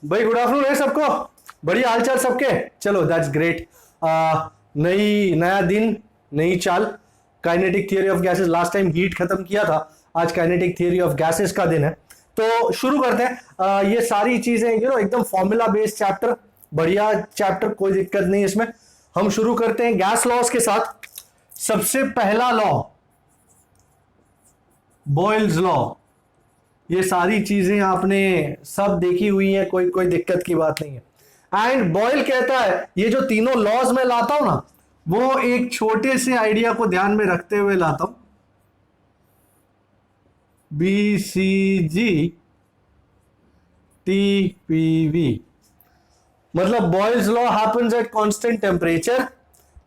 भाई good afternoon है सबको। बढ़िया हालचाल सबके। चलो दैट्स ग्रेट। नया दिन, नई चाल। Kinetic theory of gases, last time heat खत्म किया था, आज काइनेटिक थियरी ऑफ गैसेस का दिन है। तो शुरू करते हैं। ये सारी चीजें एकदम फॉर्मूला बेस्ड चैप्टर, बढ़िया चैप्टर, कोई दिक्कत नहीं इसमें। हम शुरू करते हैं गैस लॉज के साथ। सबसे पहला लॉ बॉयल्स लॉ। ये सारी चीजें आपने सब देखी हुई हैं, कोई कोई दिक्कत की बात नहीं है। एंड बॉयल कहता है ये जो तीनों लॉज मैं लाता हूं ना, वो एक छोटे से आइडिया को ध्यान में रखते हुए लाता हूं। BCG TPV, मतलब Boyle's law happens at constant temperature,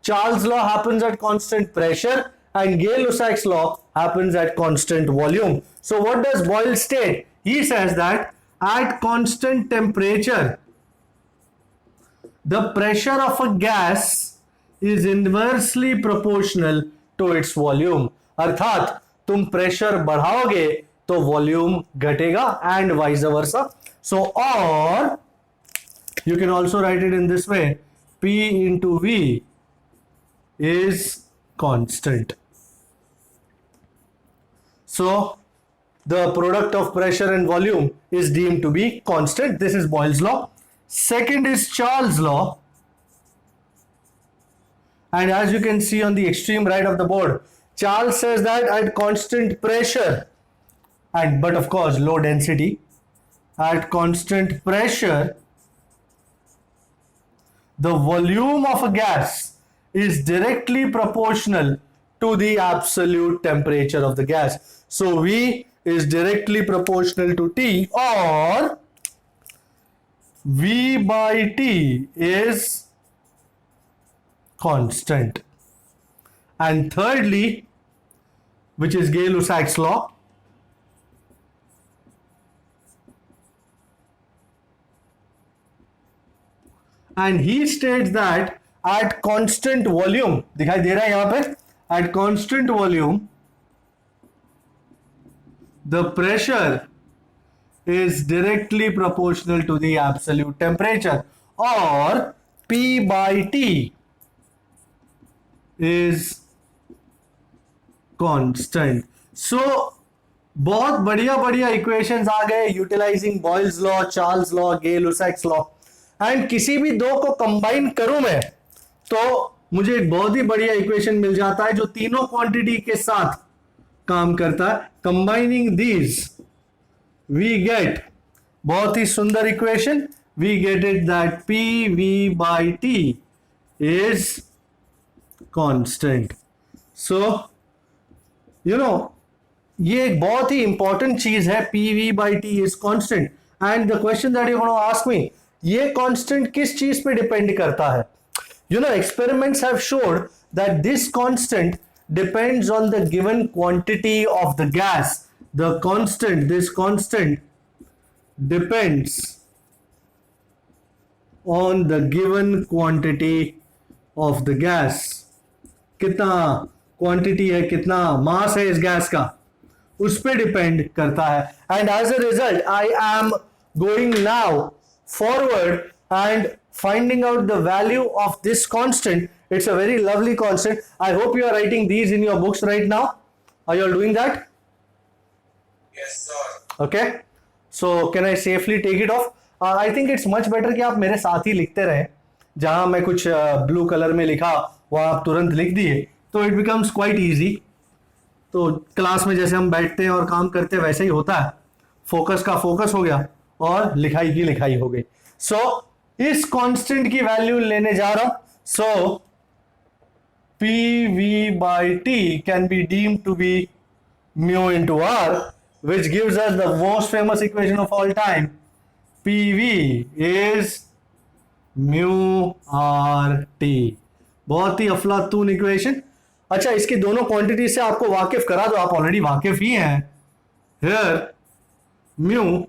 Charles law happens at constant pressure, and Gay-Lussac's law happens at constant volume. So what does Boyle state? He says that at constant temperature, the pressure of a gas is inversely proportional to its volume. अर्थात तुम pressure बढ़ाओगे तो volume घटेगा and vice versa. So or you can also write it in this way: P into V is constant. So the product of pressure and volume is deemed to be constant. This is Boyle's law. Second is Charles' law. And as you can see on the extreme right of the board, Charles says that at constant pressure, but of course low density, at constant pressure, the volume of a gas is directly proportional to the absolute temperature of the gas. So V is directly proportional to T, or V by T is constant. And thirdly, which is Gay-Lussac's law, and he states that at constant volume, दिखाई दे रहा है यहां पे, at constant volume, the pressure is directly proportional to the absolute temperature, or P by T is constant. So बहुत बढ़िया बढ़िया equations आ गए utilizing Boyle's law, Charles law, Gay Lussac's law. And किसी भी दो को कंबाइन करूं मैं तो मुझे एक बहुत ही बढ़िया इक्वेशन मिल जाता है जो तीनों क्वांटिटी के साथ काम करता है। कंबाइनिंग दीज वी गेट बहुत ही सुंदर equation. We get it that PV by T is constant. So ये एक बहुत ही इंपॉर्टेंट चीज है, PV by T is constant. And the question that you gonna ask me, ये कांस्टेंट किस चीज पे डिपेंड करता है? Experiments have showed that this constant depends on the given quantity of the gas. This constant depends on the given quantity of the gas. कितना quantity है, कितना मास है इस गैस का, उस पे डिपेंड करता है। And as a result I am going now forward and finding out the value of this constant. It's a very lovely constant. I hope you are writing these in your books right now. Are you all doing that? Yes, sir. Okay. So can I safely take it off? I think it's much better कि आप मेरे साथ ही लिखते रहें। जहां मैं कुछ blue colour में लिखा वहां आप तुरंत लिख दिए तो इट बिकम्स क्वाइट ईजी। तो क्लास में जैसे हम बैठते हैं और काम करते हैं वैसे ही होता है, फोकस का फोकस हो गया और लिखाई की लिखाई हो गई। सो इस कांस्टेंट की वैल्यू लेने जा रहा हूं। सो PV by T can be deemed to be mu into R, which gives us the most famous equation of all time. PV is mu RT। बहुत ही अफलातून इक्वेशन। अच्छा, इसकी दोनों क्वांटिटी से आपको वाकिफ करा दो, आप ऑलरेडी वाकिफ ही हैं। Here mu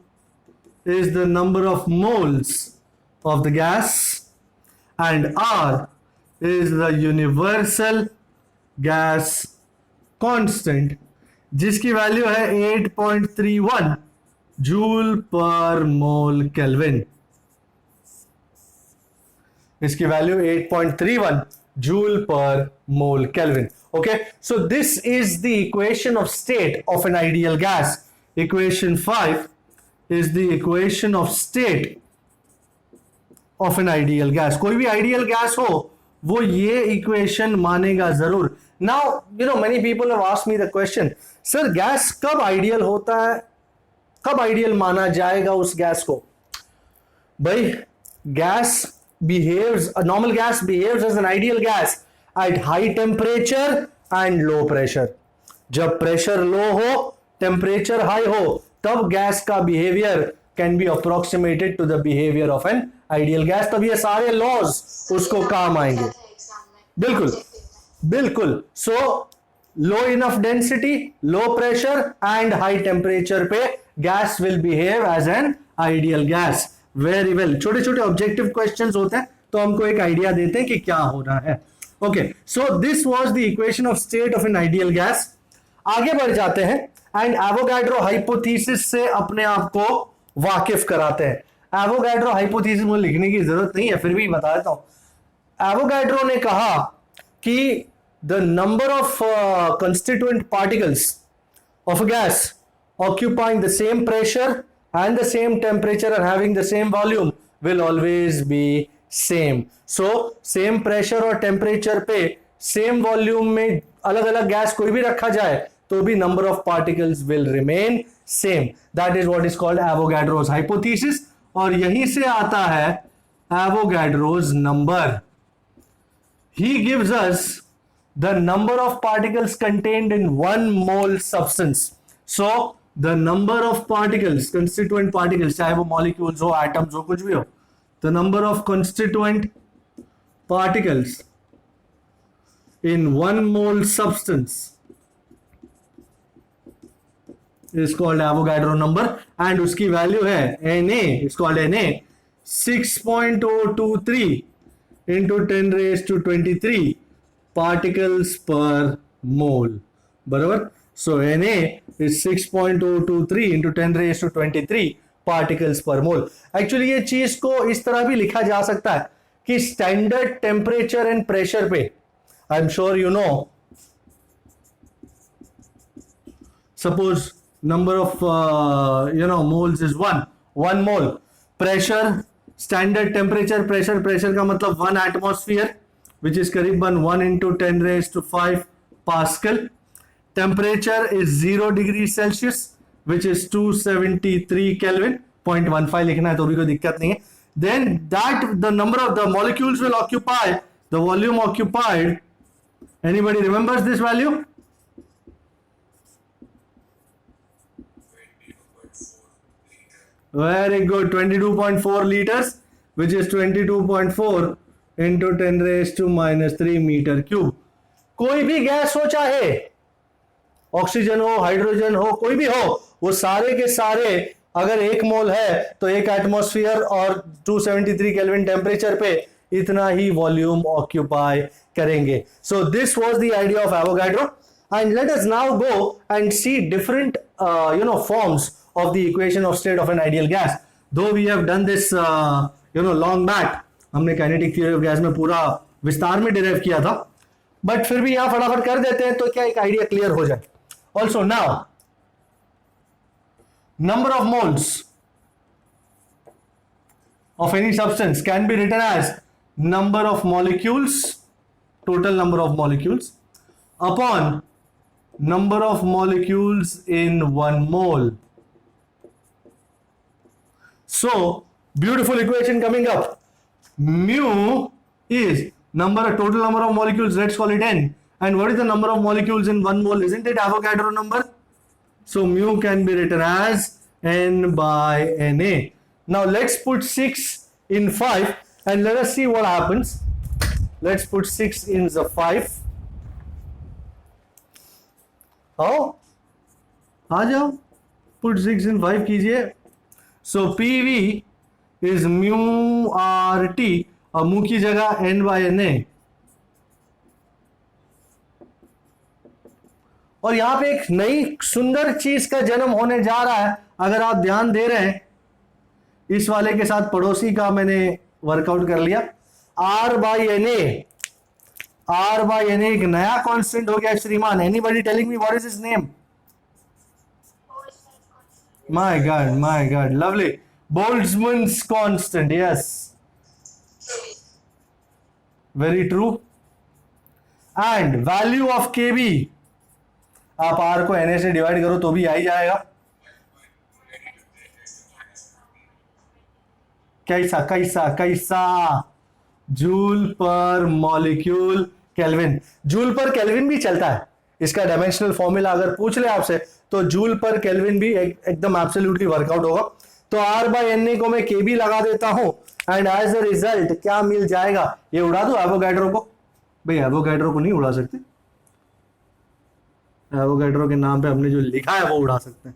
is the number of moles of the gas and R is the universal gas constant, जिसकी वैल्यू है 8.31 जूल पर मोल केल्विन। इसकी वैल्यू 8.31 जूल पर मोल kelvin. Okay, so this is the equation of state of an ideal gas. Equation 5 is the equation of state of an ideal gas. कोई भी ideal gas हो वो ये इक्वेशन मानेगा जरूर. Now many people have asked me the question, sir gas कब ideal होता है, कब आइडियल माना जाएगा उस गैस को? भाई gas behaves, a normal gas behaves as an ideal gas at high temperature and low pressure. जब प्रेशर लो हो, टेम्परेचर हाई हो, तब गैस का behaviour can be approximated to the behaviour of an ideal gas. तब ये सारे laws उसको काम आएंगे. बिल्कुल बिल्कुल. So low enough density, low pressure and high temperature पे gas will behave as an ideal gas. Very well. छोटे छोटे ऑब्जेक्टिव क्वेश्चंस होते हैं तो हमको एक आइडिया देते हैं कि क्या हो रहा है. Okay, so this was the equation of state of an ideal gas. आगे बढ़ जाते हैं एंड एवोगाड्रो हाइपोथेसिस से अपने आप को वाकिफ कराते हैं. एवोगाड्रो हाइपोथेसिस मुझे लिखने की जरूरत नहीं है, फिर भी बता देता हूं. एवोगाड्रो ने कहा कि the number of constituent particles of a gas occupying the same pressure and the same temperature and having the same volume will always be same. So same pressure और temperature पे same volume में अलग अलग gas कोई भी रखा जाए तो भी number of particles will remain same. That is what is called Avogadro's hypothesis. और यहीं से आता है Avogadro's number. He gives us the number of particles contained in 1 mole substance. So the number of particles, constituent particles, चाहे वो molecules हो, atoms हो, कुछ भी हो, the number of constituent particles in 1 mole substance is called Avogadro number and उसकी value है Na, is called Na 6.023 into 10 raised to 23 particles per mole. बराबर. So Na is 6.023 into 10 raised to 23 particles per mole. Actually ये चीज को इस तरह भी लिखा जा सकता है कि स्टैंडर्ड टेम्परेचर एंड प्रेशर पे, I am sure you know, suppose number of moles is 1 mole. Pressure, standard temperature, pressure का मतलब 1 एटमॉस्फेयर विच इज करीबन 1 into 10 raised to 5 pascal. Temperature is 0 degrees Celsius, which is 273 Kelvin. 0.15 लिखना है तो भी कोई दिक्कत नहीं है. Then that the number of the molecules will occupy the volume occupied. Anybody remembers this value? 22.4 liters. Very good. 22.4 liters, which is 22.4 into 10 raised to minus 3 meter cube. कोई भी गैस हो, चाहे ऑक्सीजन हो, हाइड्रोजन हो, कोई भी हो, वो सारे के सारे अगर 1 मोल है तो 1 एटमॉस्फेयर और 273 केल्विन टेम्परेचर पे इतना ही वॉल्यूम ऑक्यूपाई करेंगे. So this was the idea of Avogadro and let us now go and see different forms of the equation of state of an ideal gas. Though we have done this long back, हमने kinetic theory of gas में पूरा विस्तार में derive किया था, but फिर भी यहां फटाफट कर देते हैं तो क्या एक आइडिया क्लियर हो जाए. Also now, number of moles of any substance can be written as number of molecules, total number of molecules, upon number of molecules in 1 mole. So, beautiful equation coming up. Mu is total number of molecules, let's call it N. And what is the number of molecules in 1 mole? Isn't it Avogadro number? So mu can be written as N by Na. Now let's put 6 in 5 and let us see what happens. Let's put 6 in the 5. आओ आ जाओ, put 6 in 5 कीजिए. So PV is mu RT, और mu की जगह N by Na. और यहां पे एक नई सुंदर चीज का जन्म होने जा रहा है. अगर आप ध्यान दे रहे हैं, इस वाले के साथ पड़ोसी का मैंने वर्कआउट कर लिया R by Na, R by Na एक नया कांस्टेंट हो गया श्रीमान. Anybody telling me what is his name? My God, lovely. Boltzmann's constant, yes. Very true. And value of KB, आप R को Na से डिवाइड करो तो भी आ ही जाएगा. कैसा जूल पर मॉलिक्यूल केल्विन. जूल पर केल्विन भी चलता है. इसका डायमेंशनल फॉर्मूला अगर पूछ ले आपसे तो जूल पर केल्विन भी एकदम एब्सोल्युटली वर्कआउट होगा. तो R by Na को मैं KB लगा देता हूं एंड एज अ रिजल्ट क्या मिल जाएगा? ये उड़ा दो एवोगैड्रो को. भाई एवोगैड्रो को नहीं उड़ा सकते. एवोगैड्रो के नाम पे हमने जो लिखा है वो उड़ा सकते हैं.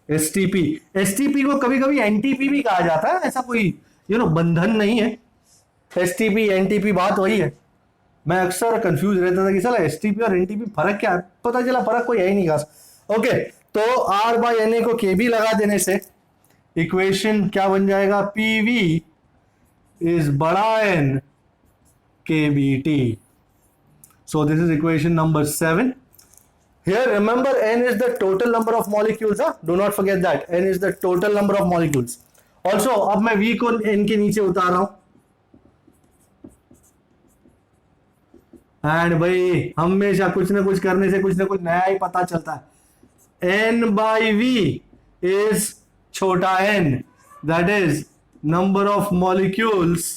एसटीपी को कभी कभी एनटीपी भी कहा जाता है. ऐसा कोई बंधन नहीं है. एसटीपी एनटीपी बात वही है. मैं अक्सर कंफ्यूज रहता था कि साला एसटीपी और एनटीपी फर्क क्या है. पता चला फर्क कोई है ही नहीं खास. ओके, तो R by Na को KB लगा देने से इक्वेशन क्या बन जाएगा? PV इज बड़ा N KBT. So this is equation number 7. Here remember N is the total number of molecules. Do not forget that N is the total number of molecules. Also अब मैं V को N के नीचे उतार रहा हूं. And भाई हमेशा कुछ ना कुछ करने से कुछ ना कुछ नया ही पता चलता है. N by V is छोटा n, that is number of molecules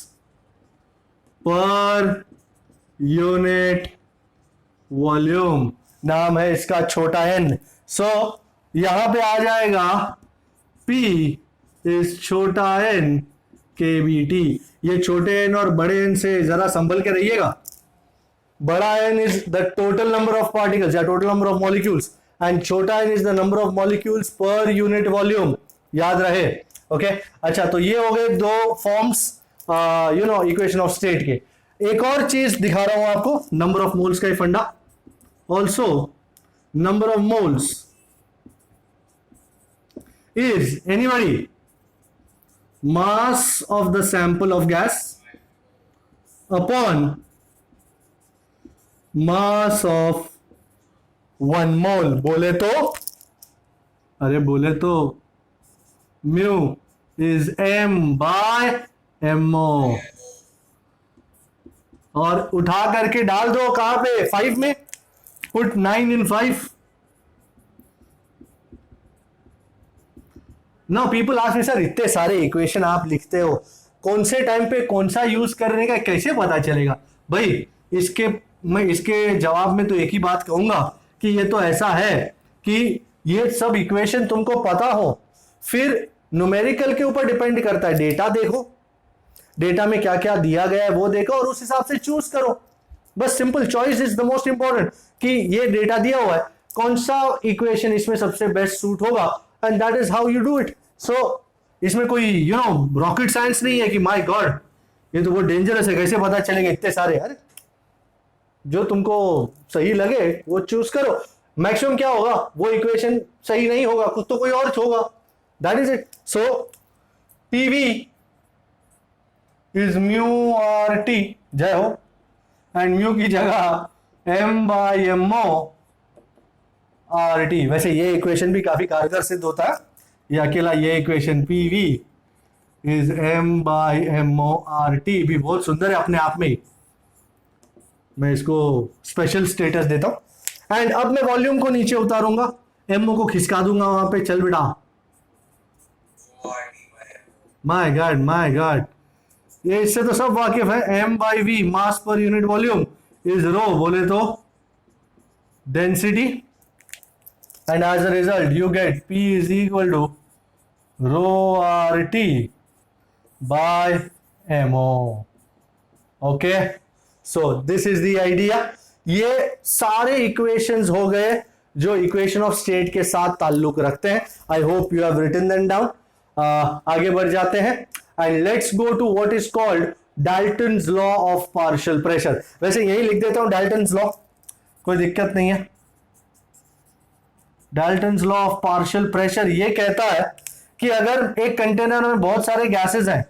per unit volume. नाम है इसका छोटा n. So यहां पे आ जाएगा P is छोटा n KBT. ये छोटे n और बड़े n से जरा संभल के रहिएगा. बड़ा n is the total number of particles या total number of molecules and छोटा n is the number of molecules per unit volume. याद रहे. ओके अच्छा, तो ये हो गए दो फॉर्म्स इक्वेशन ऑफ स्टेट के. एक और चीज दिखा रहा हूं आपको, नंबर ऑफ मोल्स का ही फंडा. Also number of moles is anybody mass of the sample of gas upon mass of 1 मोल. बोले तो mu is M by MO. और उठा करके डाल दो कहां पे? 5 में. Put 9 in 5. Know people ask me sir इतने सारे इक्वेशन आप लिखते हो, कौन से टाइम पे कौन सा यूज करने का कैसे पता चलेगा? भाई मैं इसके जवाब में तो एक ही बात कहूंगा कि ये तो ऐसा है कि ये सब इक्वेशन तुमको पता हो, फिर न्यूमेरिकल के ऊपर डिपेंड करता है. डेटा देखो, डेटा में क्या क्या दिया गया है वो देखो और उस हिसाब से चूज करो. बस simple choice is the most important कि ये डेटा दिया हुआ है, कौन सा इक्वेशन इसमें सबसे बेस्ट सूट होगा and that is how you do it. So इसमें कोई रॉकेट साइंस नहीं है कि माय गॉड ये तो वो डेंजरस है, कैसे पता चलेंगे इतने सारे. अरे जो तुमको सही लगे वो चूज करो. मैक्सिमम क्या होगा, वो इक्वेशन सही नहीं होगा, कुछ तो कोई और होगा. That is it. So PV is mu RT. जय हो. एंड म्यू की जगह M by MO RT. वैसे ये इक्वेशन भी काफी कारगर सिद्ध होता है. ये अकेला ये equation PV is M by MO RT भी बहुत सुंदर है अपने आप में ही. मैं इसको स्पेशल स्टेटस देता हूं. एंड अब मैं वॉल्यूम को नीचे उतारूंगा, MO को खिसका दूंगा वहां पे. चल बेटा. माय गॉड ये इससे तो सब वाकिफ है. M by V mass per unit volume is rho. बोले तो density. And as a result you get P is equal to rho RT by MO. Okay, so this is the idea. ये सारे इक्वेशंस हो गए जो equation of state के साथ ताल्लुक रखते हैं. I hope you have written them down. आगे बढ़ जाते हैं and let's go to what is called Dalton's law of partial pressure. वैसे यही लिख देता हूं डाल्टन्स लॉ, कोई दिक्कत नहीं है. Dalton's law of partial pressure ये कहता है कि अगर एक कंटेनर में बहुत सारे गैसेस हैं,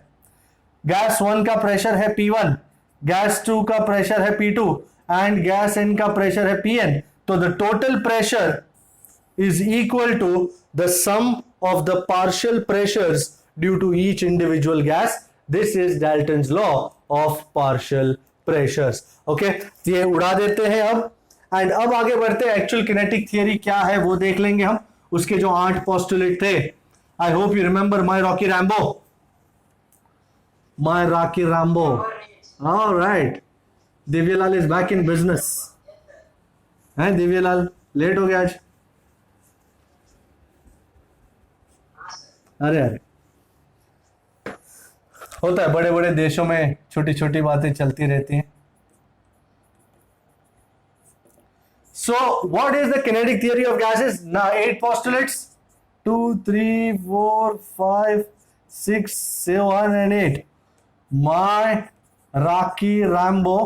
गैस 1 का प्रेशर है P1, गैस 2 का प्रेशर है P2 एंड गैस N का प्रेशर है Pn, तो the total pressure is equal to the sum of the partial pressures due to each individual gas. This is Dalton's law of partial pressures. Okay, ये उड़ा देते हैं अब, and अब आगे बढ़ते हैं एक्चुअल किनेटिक थियरी क्या है वो देख लेंगे हम. उसके जो 8 पोस्टुलेट थे, I hope you remember my Rocky Rambo. My Rocky Rambo. Alright, Divyalal is back in business. हैं दिव्यलाल, लेट हो गया आज. अरे अरे, होता है, बड़े बड़े देशों में छोटी छोटी बातें चलती रहती हैं. So what is the kinetic theory of gases? ना 8 postulates, 2 3 4 5 6 7 and 8. My Rocky Rambo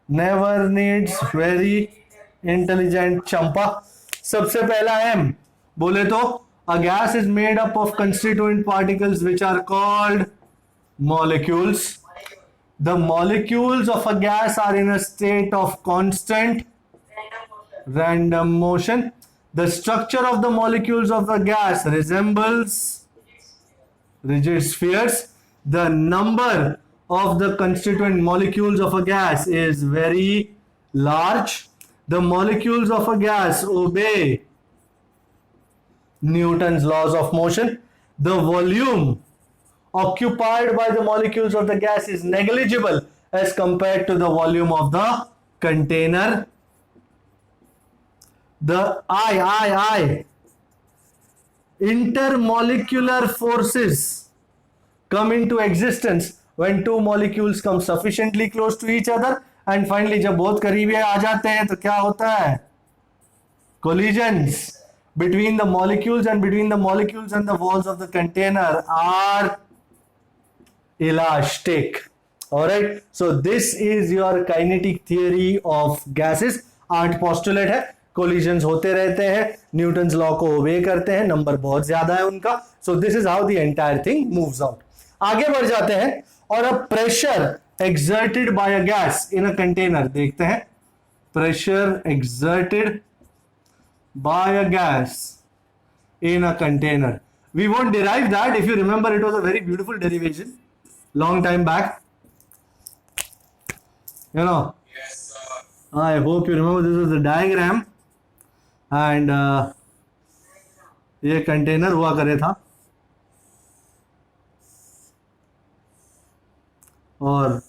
never needs very intelligent champa. सबसे पहला M बोले तो a gas is made up of constituent particles which are called molecules. The molecules of a gas are in a state of constant random motion. The structure of the molecules of the gas resembles rigid spheres. The number of the constituent molecules of a gas is very large. The molecules of a gas obey Newton's laws of motion. The volume occupied by the molecules of the gas is negligible as compared to the volume of the container. The intermolecular forces come into existence when two molecules come sufficiently close to each other, and finally जब बहुत करीब आ जाते हैं तो क्या होता है? Collisions between the molecules, and between the molecules and the walls of the container are elastic. Alright, so this is your kinetic theory of gases. 8 postulate है, collisions होते रहते हैं, न्यूटन्स लॉ को ओबे करते हैं, नंबर बहुत ज्यादा है उनका. So this is how the entire thing moves out. आगे बढ़ जाते हैं और अब pressure exerted by a gas in a container देखते हैं. Pressure exerted by a gas in a container. We won't derive that. If you remember, it was a very beautiful derivation long time back. You know. Yes, sir. I hope you remember this was the diagram, and ये container हुआ करे था, और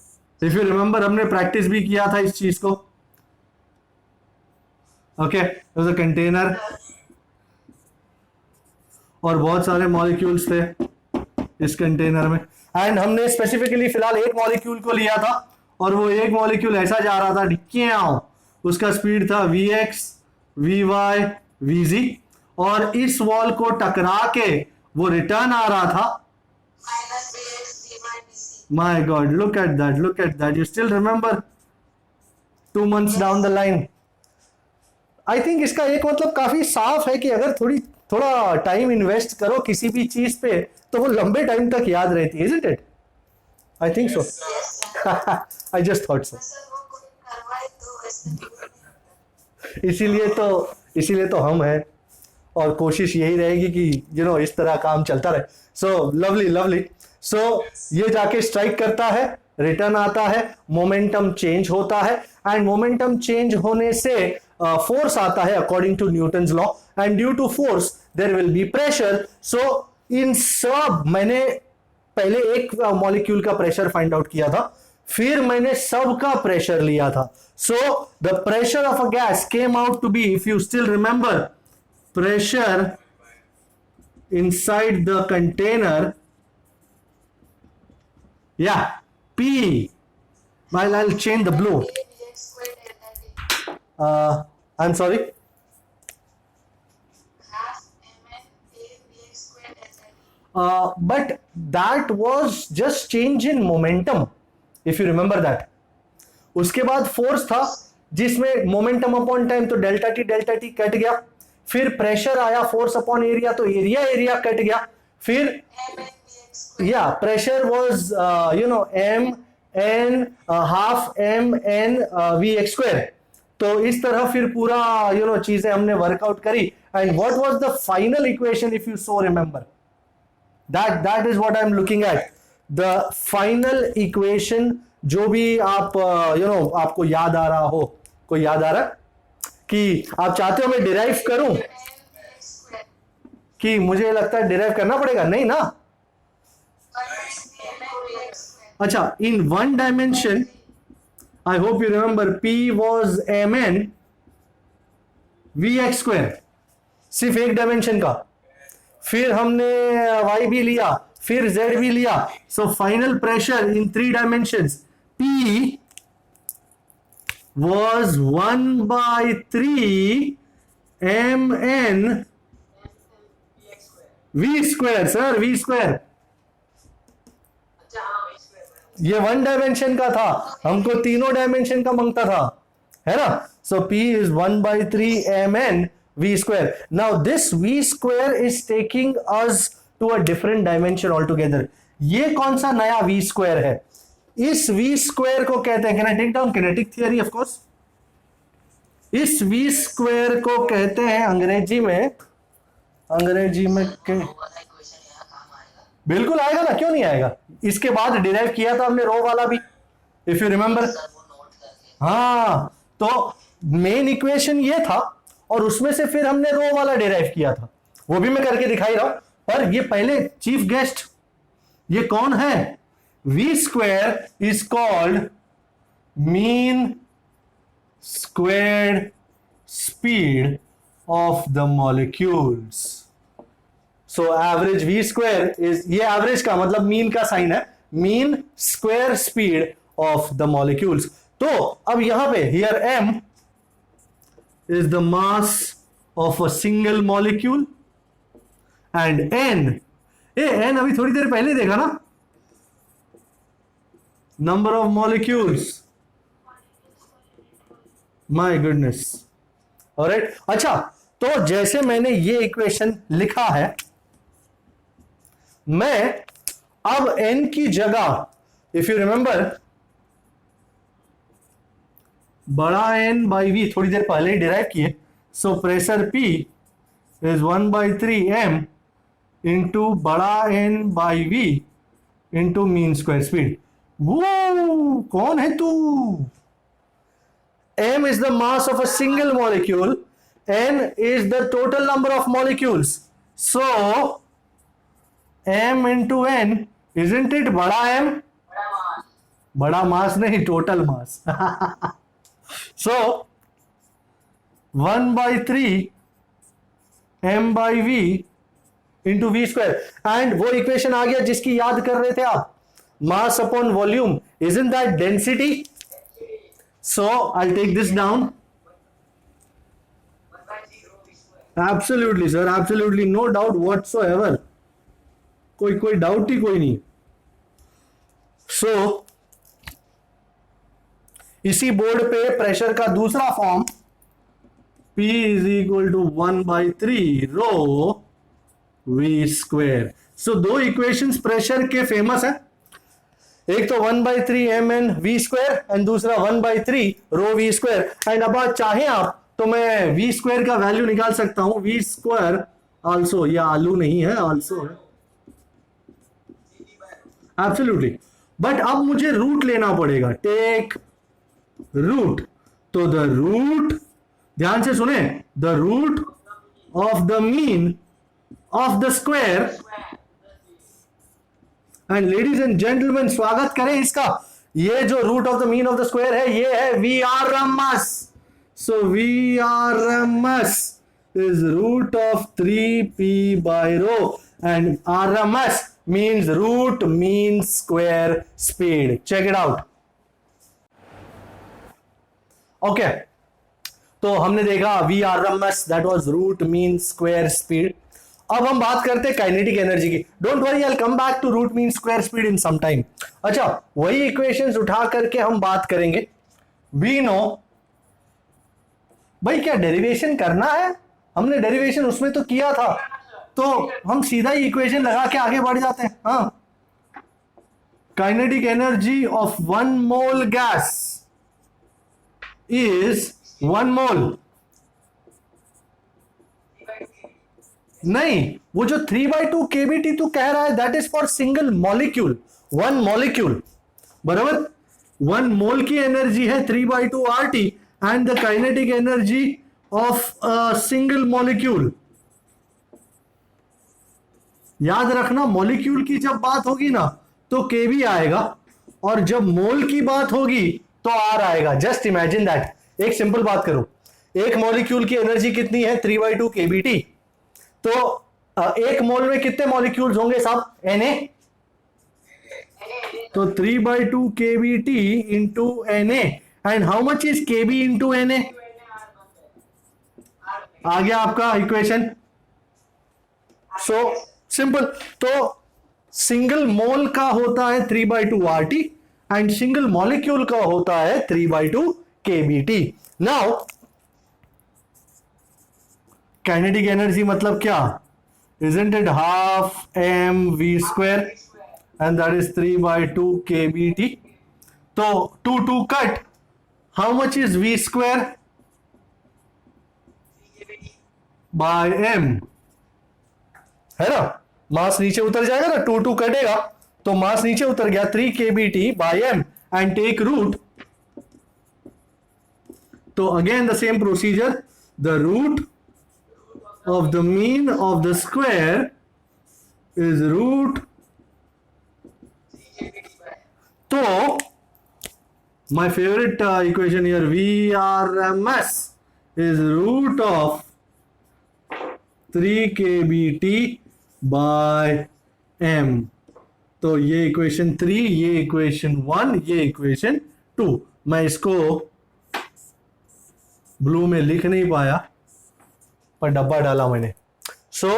if you remember हमने practice भी किया था इस चीज को. ओके, a कंटेनर और बहुत सारे मॉलिक्यूल्स थे इस कंटेनर में, एंड हमने स्पेसिफिकली फिलहाल एक मॉलिक्यूल को लिया था, और वो एक मॉलिक्यूल ऐसा जा रहा था ढिक्कियां, उसका स्पीड था Vx, Vy, Vz, और इस वॉल को टकरा के वो रिटर्न आ रहा था My God, look at that, look at that. You still remember 2 months down the line? I think इसका एक मतलब काफी साफ है कि अगर थोड़ा टाइम इन्वेस्ट करो किसी भी चीज पे तो वो लंबे टाइम तक याद रहती है, isn't it? I think so. I just thought so. इसीलिए तो हम हैं, और कोशिश यही रहेगी कि इस तरह काम चलता रहे. So lovely. सो ये जाके स्ट्राइक करता है, रिटर्न आता है, मोमेंटम चेंज होता है, एंड मोमेंटम चेंज होने से फोर्स आता है according to Newton's law, and due to force there will be pressure. So इन सब मैंने पहले एक मॉलिक्यूल का प्रेशर फाइंड आउट किया था, फिर मैंने सब का प्रेशर लिया था. So the pressure of a gas came out to be, if you still remember, pressure inside the container, yeah, P. Well, I'll change the blue. I'm sorry. But that was just change in momentum, if you remember that. उसके बाद force था जिसमें momentum upon time, तो delta T cut गया, फिर pressure आया force upon area, तो area cut गया, फिर या pressure was m n half m n v(x²). तो इस तरह फिर पूरा चीजें हमने वर्कआउट करी, and what was the final equation if you so remember, that is what I'm looking at, the final equation, जो भी आप आपको याद आ रहा हो, कोई याद आ रहा कि आप चाहते हो मैं डिराइव करूं, कि मुझे लगता है डिराइव करना पड़ेगा, नहीं ना? अच्छा, in one dimension I hope you remember p was mn vx², सिर्फ एक डायमेंशन का, फिर हमने y भी लिया, फिर z भी लिया, so final pressure in 3 dimensions p was 1/3 mn v², sir v², ये 1 डायमेंशन का था, हमको तीनों डायमेंशन का मांगता था, है ना? सो p is 1/3 mn v². Now this v² is taking us to a different dimension altogether. ये कौन सा नया v² है? इस v² को कहते हैं, can I take down kinetic theory of course? इस v² को कहते हैं अंग्रेजी में बिल्कुल आएगा ना, क्यों नहीं आएगा? इसके बाद डिराइव किया था हमने रो वाला भी, इफ यू रिमेंबर। हाँ, तो मेन इक्वेशन ये था और उसमें से फिर हमने रो वाला डिराइव किया था, वो भी मैं करके दिखाई रहा हूं। पर ये पहले चीफ गेस्ट ये कौन है? v² is called mean squared speed of the molecules. So average v² is, ये एवरेज का मतलब मीन का साइन है, mean square speed of the molecules. तो अब यहां पे here m is the mass of a single molecule and n अभी थोड़ी देर पहले देखा ना, number of molecules, my goodness, alright। अच्छा, तो जैसे मैंने ये इक्वेशन लिखा है, मैं अब n की जगह, इफ यू रिमेंबर, बड़ा n बाई v थोड़ी देर पहले ही डिराइव किए, so pressure p is 1/3 m into बड़ा n by v into mean square speed. वो कौन है तू? m is the mass of a single molecule, n is the total number of molecules, so m into n, isn't it बड़ा m? बड़ा मास नहीं, total mass. So 1/3 m by v into v², and वो equation आ गया जिसकी याद कर रहे थे आप, मास upon volume, isn't that density? So I'll take this down. Absolutely sir, absolutely, no doubt whatsoever, कोई डाउट ही कोई नहीं। So इसी बोर्ड पे प्रेशर का दूसरा form P is equal to 1/3 rho v²। So दो इक्वेशंस प्रेशर के फेमस है, एक तो 1/3 mn v² एंड दूसरा 1/3 रो v²। एंड अब चाहे आप तो मैं v² का वैल्यू निकाल सकता हूं, v² आल्सो, या आलू नहीं है, आल्सो है, एब्सोल्युटली। बट अब मुझे रूट लेना पड़ेगा, टेक रूट। तो द रूट, ध्यान से सुने, the root of the mean of the square, and ladies and gentleman स्वागत करें इसका, ये जो root of the mean of the square है ये है VRMS। So VRMS is root of 3p by rho, and RMS means root mean square speed. Check it out. ओके, तो हमने देखा VRMS, that was root mean square speed। अब हम बात करते हैं काइनेटिक एनर्जी की। Don't worry, I will come back to root mean square speed in some time. अच्छा, वही इक्वेशंस उठा करके हम बात करेंगे। वी नो, भाई क्या डेरिवेशन करना है? हमने डेरिवेशन उसमें तो किया था, तो हम सीधा ही इक्वेशन लगा के आगे बढ़ जाते हैं. हाँ, kinetic energy of 1 mole gas is 1 मोल. नहीं, वो जो 3/2 kBt तू कह रहा है that is for single molecule, 1 molecule. बराबर. 1 मोल की एनर्जी है 3/2 RT and the kinetic energy of a single molecule. याद रखना, मॉलिक्यूल की जब बात होगी ना तो केबी आएगा, और जब मोल की बात होगी तो आर आएगा. Just imagine that. एक सिंपल बात करो, एक मॉलिक्यूल की एनर्जी कितनी है 3/2 kBt. तो एक मोल में कितने मॉलिक्यूल्स होंगे साहब? Na. तो 3/2 kBt into Na. And how much is kb into Na? आ गया आपका इक्वेशन. So simple. तो सिंगल मोल का होता है 3/2 RT एंड सिंगल मॉलिक्यूल का होता है 3/2 kBt. नाउ काइनेटिक एनर्जी मतलब क्या? Isn't it half mv square and that is 3/2 kBt. तो 2 cut. How much is v square by m? है ना, मास नीचे उतर जाएगा ना, 2 कटेगा तो मास नीचे उतर गया 3 kBt by m and take root. तो again the same procedure, the root of the mean of the square is root. तो my favorite equation here, VRMS is root of 3 kBt by m. तो ये equation 3, ये equation 1, ये equation 2. मैं इसको blue में लिख नहीं पाया पर डब्बा डाला मैंने. सो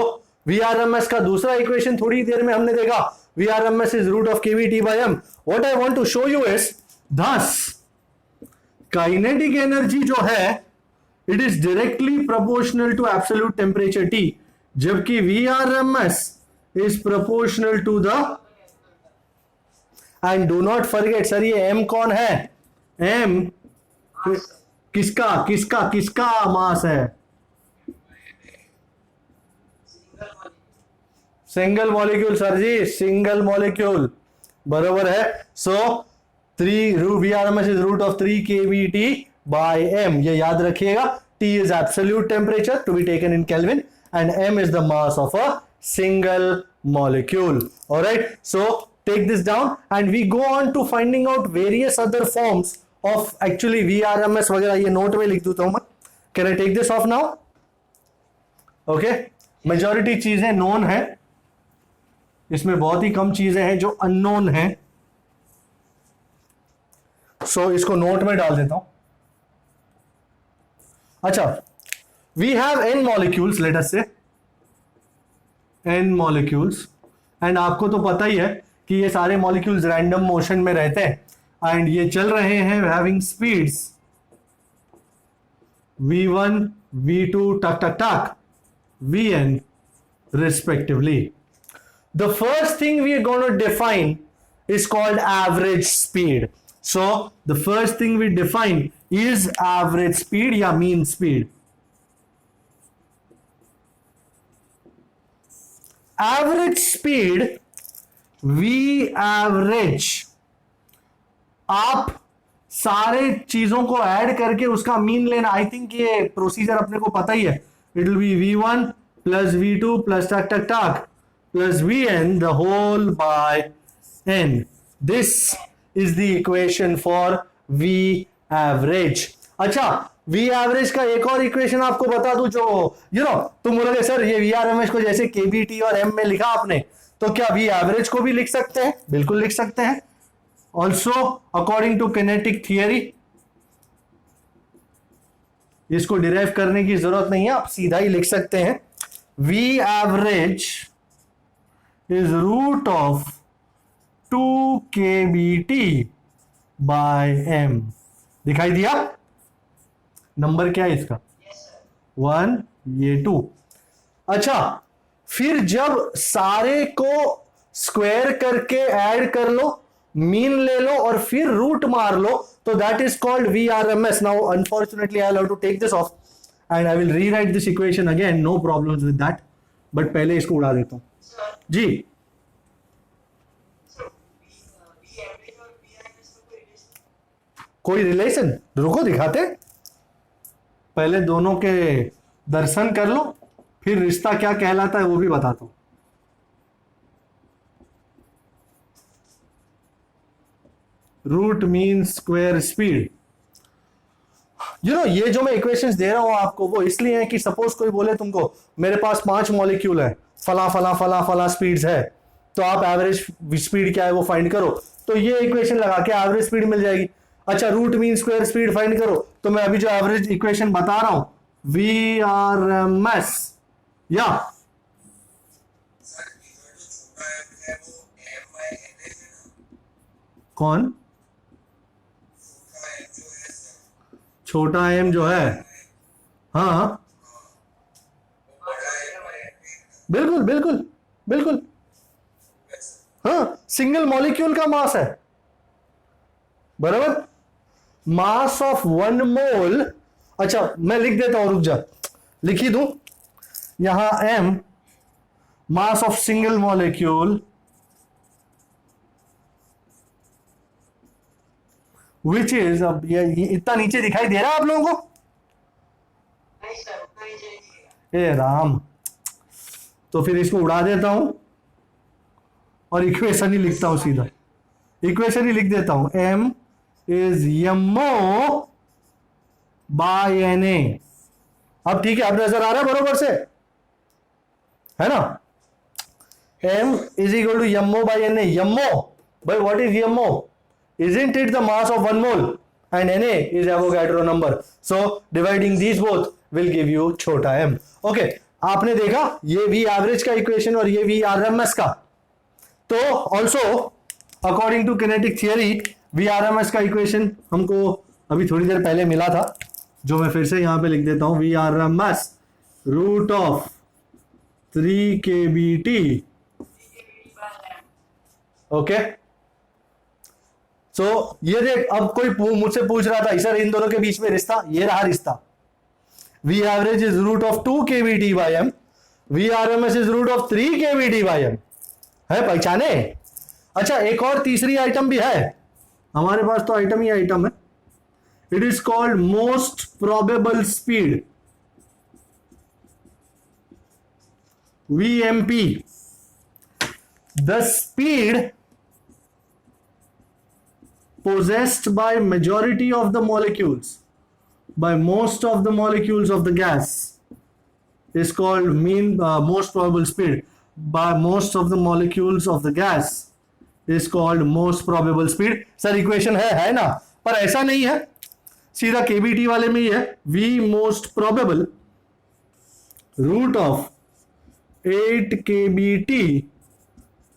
VRMS का दूसरा इक्वेशन थोड़ी देर में हमने देखा. VRMS is root of kBt by m. What I want to show you is thus kinetic energy जो है it is directly proportional to absolute temperature T, जबकि VRMS is proportional to the. And do not forget sir, ये m कौन है? m किसका किसका किसका mass है? Single molecule sir ji, single molecule. बरोबर है. So 3 VRMS is root of 3 kBt by m. ये याद रखिएगा. T is absolute temperature to be taken in Kelvin and m is the mass of a single molecule. Alright, so take this down and we go on to finding out various other forms of actually VRMS वगैरह. ये note में लिख देता हूं मैं. Can I take this off now? Okay, majority चीजें known है, इसमें बहुत ही कम चीजें हैं जो अननोन हैं. सो इसको नोट में डाल देता हूं. अच्छा, we have n molecules, let us say n molecules. And आपको तो पता ही है कि ये सारे मॉलिक्यूल्स रैंडम मोशन में रहते हैं एंड ये चल रहे हैं हैविंग स्पीड्स v1 v2 टक टक टक vn respectively. The first thing we are going to define is called average speed. So the first thing we define is average speed या mean speed. Average speed, V average, आप सारे चीजों को add करके उसका मीन लेना. I think ये procedure अपने को पता ही है. It will be v1 plus v2 plus टक टक टक plus Vn the whole by n. This is the equation for V average. अच्छा, V average का एक और इक्वेशन आपको बता दूं जो तुम बोलोगे सर ये VRMS को जैसे kBt और m में लिखा आपने, तो क्या V average को भी लिख सकते हैं? बिल्कुल लिख सकते हैं. Also according to kinetic theory, इसको डिराइव करने की जरूरत नहीं है, आप सीधा ही लिख सकते हैं. V average is root of 2 kBt by m. दिखाई दिया? नंबर क्या है इसका? 1, ये 2. अच्छा, फिर जब सारे को स्क्वायर करके ऐड कर लो, मीन ले लो और फिर रूट मार लो, तो that is called VRMS. Now unfortunately I have to take this off and I will rewrite this equation again, no problems with that, but पहले इसको उड़ा देता हूं जी. कोई रिलेशन? रुको दिखाते, पहले दोनों के दर्शन कर लो, फिर रिश्ता क्या कहलाता है वो भी बताता हूं. Root mean square speed. ये जो मैं इक्वेशंस दे रहा हूं आपको वो इसलिए है कि सपोज कोई बोले तुमको मेरे पास 5 मॉलिक्यूल है, फला फला फला फला स्पीड्स है, तो आप एवरेज स्पीड क्या है वो फाइंड करो, तो ये इक्वेशन लगा के एवरेज स्पीड मिल जाएगी. अच्छा, root mean square speed find करो, तो मैं अभी जो एवरेज इक्वेशन बता रहा हूं VRMS या सर इधर जो छोटा m है वो m/n है ना, कौन छोटा m जो है सर, छोटा m जो है, हाँ वो बड़ा m/n है. बिल्कुल बिल्कुल बिल्कुल, हाँ सिंगल मॉलिक्यूल का मास है, बराबर. मास ऑफ 1 मोल, अच्छा मैं लिख देता हूं, रुक जा, लिख ही दूं यहां m, mass of single molecule which is, अब ये इतना नीचे दिखाई दे रहा है आप लोगों को? नहीं सर, उतना ही चाहिए. ए राम, तो फिर इसको उड़ा देता हूं और इक्वेशन ही लिखता हूं, सीधा इक्वेशन ही लिख देता हूं, m is MO by NA. अब ठीक है, अब नजर आ रहा है बरोबर से, है ना? m is equal to MO by NA. MO, भाई what is MO? Isn't it the mass of 1 mole? And Na is Avogadro number. So dividing these both will give you छोटा m. Okay, आपने देखा ये V average का equation और ये VRMS का. तो also according to kinetic theory VRMS का इक्वेशन हमको अभी थोड़ी देर पहले मिला था, जो मैं फिर से यहां पे लिख देता हूं, VRMS root of 3 kBT. Okay, so ये देख, अब कोई मुझसे पूछ रहा था सर इन दोनों के बीच में रिश्ता, ये रहा रिश्ता. V average is root of 2 kBT by m, VRMS is root of 3 kBT by m. है, पहचाने? अच्छा, एक और तीसरी आइटम भी है हमारे पास, तो आइटम ही आइटम है. It is called most probable speed, VMP. The speed possessed by majority of the molecules, by most of the molecules of the gas, is called most probable speed. By most of the molecules of the gas is called most probable speed. Sir equation है ना, पर ऐसा नहीं है, सीधा KBT वाले में ही है. V most probable root of 8 kBT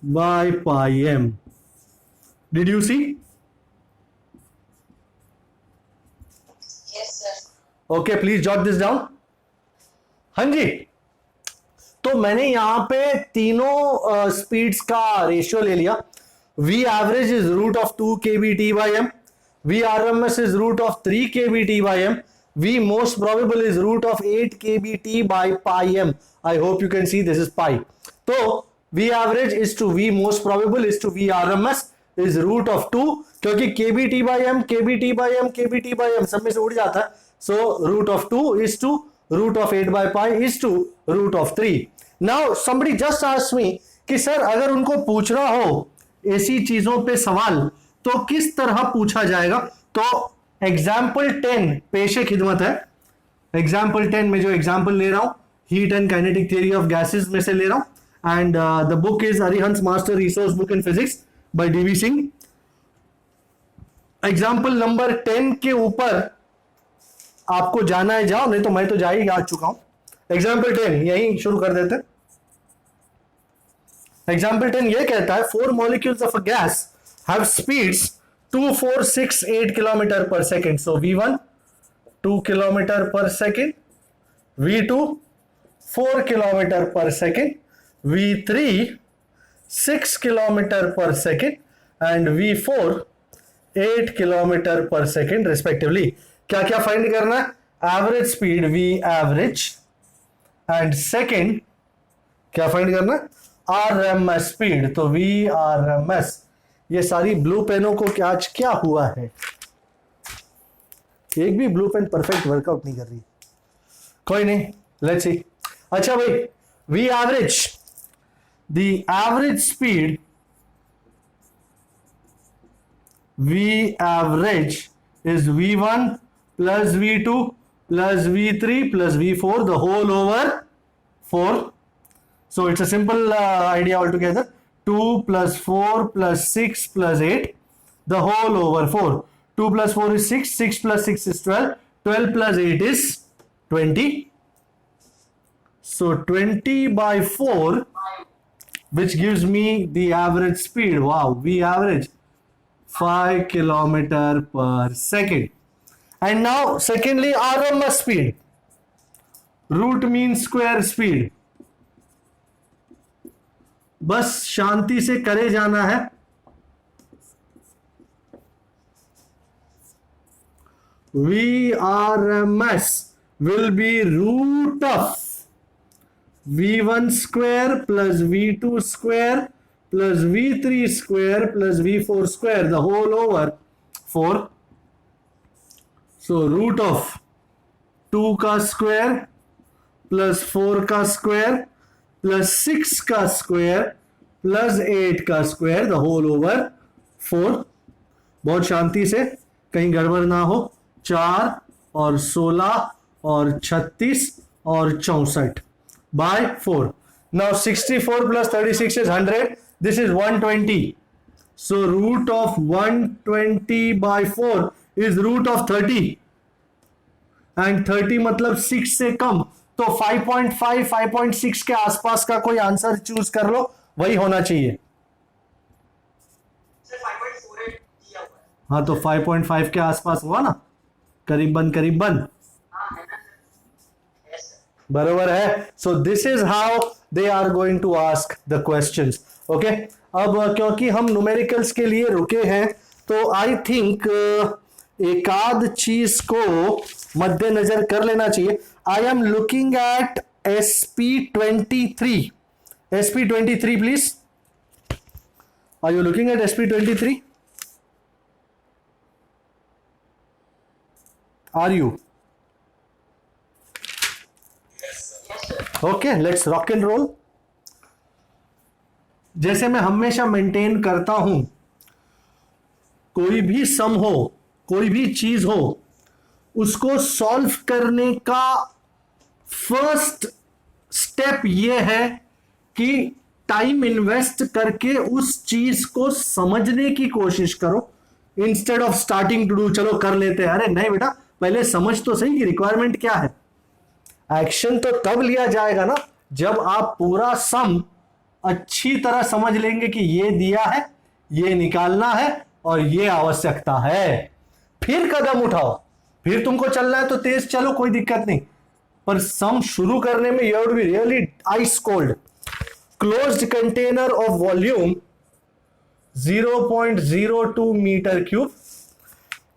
by pi m. Did you see? Yes sir. Okay, please jot this down. हाँ जी, तो मैंने यहां पे तीनों स्पीड्स का रेशियो ले लिया. V average is root of 2 kBT by m, V RMS is root of 3 kBT by m, V most probable is root of 8 kBT by pi m. I hope you can see this is pi. तो V average is to V most probable is to V RMS is root of 2, क्योंकि kBT by m, kBT by m, kBT by m सब में से उड़ जाता है. So root of 2 is to root of 8 by pi is to root of 3. Now somebody just asked me कि sir अगर उनको पूछना हो ऐसी चीजों पे सवाल तो किस तरह पूछा जाएगा, तो एग्जाम्पल 10 पेशे खिदमत है. एग्जाम्पल 10 में जो एग्जाम्पल ले रहा हूं heat and kinetic theory of gases में से ले रहा हूं, and the book is Arihant's master resource book in physics by DV Singh. Example number 10 के ऊपर आपको जाना है, जाओ, नहीं तो मैं तो जा ही आ चुका हूं. एग्जाम्पल 10 यही शुरू कर देते हैं. एग्जाम्पल 10 ये कहता है 4 molecules of a gas have speeds 2, 4, 6, 8 kilometer per second. So V1 2 kilometer per second, V2 4 kilometer per second. V3 6 kilometer per second and V4 8 kilometer per second respectively. क्या क्या फाइंड करना है? Average speed V average and second क्या find करना है? RMS speed. तो V RMS. ये सारी ब्लू पेनों को क्या आज क्या हुआ है? एक भी ब्लू पेन परफेक्ट वर्कआउट नहीं कर रही. कोई नहीं, लेट्स सी. अच्छा भाई, V average, the average speed V average is V1 plus V2 plus V3 plus V4 the whole over 4. So it's a simple idea altogether. 2 plus 4 plus 6 plus 8 the whole over 4. 2 plus 4 is 6, 6 plus 6 is 12, 12 plus 8 is 20. So 20 by 4, which gives me the average speed. Wow, V average 5 kilometer per second. And now secondly, RMS speed, root mean square speed. बस शांति से करे जाना है. VRMS will be root of V1 square plus V2 square plus V3 square plus V4 square the whole over 4. So root of 2 का square plus 4 का square plus 6 का square plus 8 का square the whole over 4. बहुत शांति से, कहीं गड़बड़ ना हो. 4 और 16 और 36 और 64 by 4. Now 64 plus 36 is 100. This is 120. So root of 120 by 4 is root of 30. And 30 मतलब 6 से कम. तो 5.5, 5.6 के आसपास का कोई आंसर चूज कर लो, वही होना चाहिए. सर 5.48 दिया हुआ है. हाँ, तो 5.5 के आसपास हुआ ना, करीबन करीबन. हाँ है ना सर. Yes sir. बरोबर है. So this is how they are going to ask the questions. Okay, अब क्योंकि हम न्यूमेरिकल्स के लिए रुके हैं, तो आई थिंक एक आध चीज को मद्देनजर कर लेना चाहिए. I am looking at SP23. SP23 please. Are you looking at SP23? Are you? Okay, let's rock and roll. जैसे मैं हमेशा मेंटेन करता हूं, कोई भी सम हो, कोई भी चीज हो, उसको सॉल्व करने का फर्स्ट स्टेप ये है कि टाइम इन्वेस्ट करके उस चीज को समझने की कोशिश करो, instead of starting to do. चलो कर लेते हैं. अरे नहीं बेटा, पहले समझ तो सही कि रिक्वायरमेंट क्या है. एक्शन तो तब लिया जाएगा ना जब आप पूरा सम अच्छी तरह समझ लेंगे कि ये दिया है, ये निकालना है और ये आवश्यकता है. फिर कदम उठाओ. फिर तुमको चलना है तो तेज चलो, कोई दिक्कत नहीं. पर सम शुरू करने में you have to be really ice cold. Closed container of volume 0.02 meter cube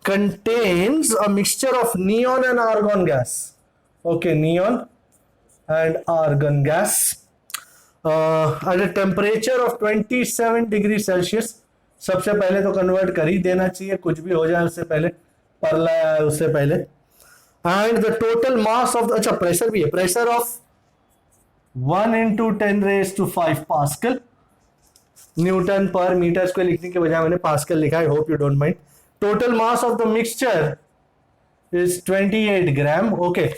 contains a mixture of neon and argon gas. Okay, neon and argon gas at a temperature of 27 degrees Celsius. सबसे पहले तो convert कर ही देना चाहिए, कुछ भी हो जाए उससे पहले, परला उससे पहले. And the total mass of, अच्छा प्रेशर भी है, pressure of 1 into 10 raised to 5 pascal. Newton पर मीटर स्क्वायर लिखने के बजाय मैंने पास्कल लिखा. I hope you don't mind. Total mass of the mixture is 28 gram. Okay,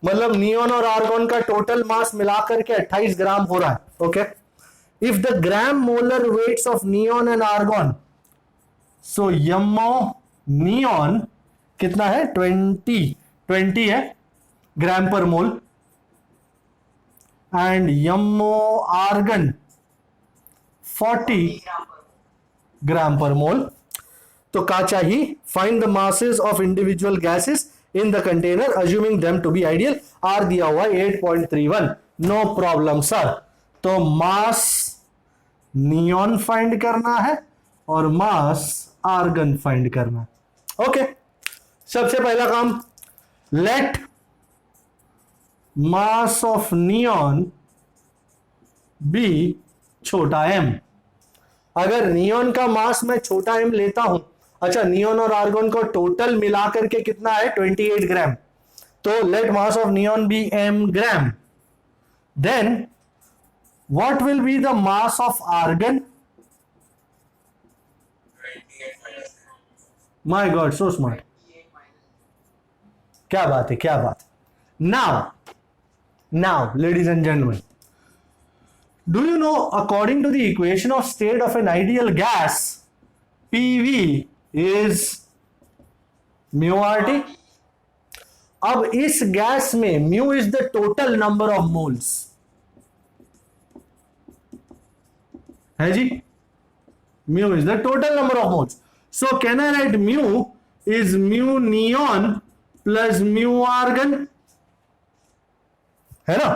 मतलब नियोन और आर्गन का टोटल मास मिलाकर के 28 ग्राम हो रहा है. Okay, if the gram molar weights of neon and argon, so यमो neon कितना है? 20 है ग्राम पर मोल, एंड यमो आर्गन 40 ग्राम पर मोल. तो क्या चाहिए? Find the masses of individual gases in the container assuming them to be ideal. R दिया हुआ 8.31. No problem sir. तो मास नियॉन फाइंड करना है और मास आर्गन फाइंड करना है। ओके, सबसे पहला काम, let mass of neon be छोटा m। अगर नियॉन का मास मैं छोटा m लेता हूं, अच्छा नियॉन और आर्गन को टोटल मिला करके कितना है 28 ग्राम, तो let mass of neon be m gram, then what will be the mass of argon? 28 minus my god, so smart, 28 minus. क्या बात है, क्या बात है। Now ladies and gentleman, do you know according to the equation of state of an ideal gas, PV is mu RT? अब इस gas में mu is the total number of moles, है जी, mu is the total number of moles. So can I write mu is mu neon plus mu argon? है ना,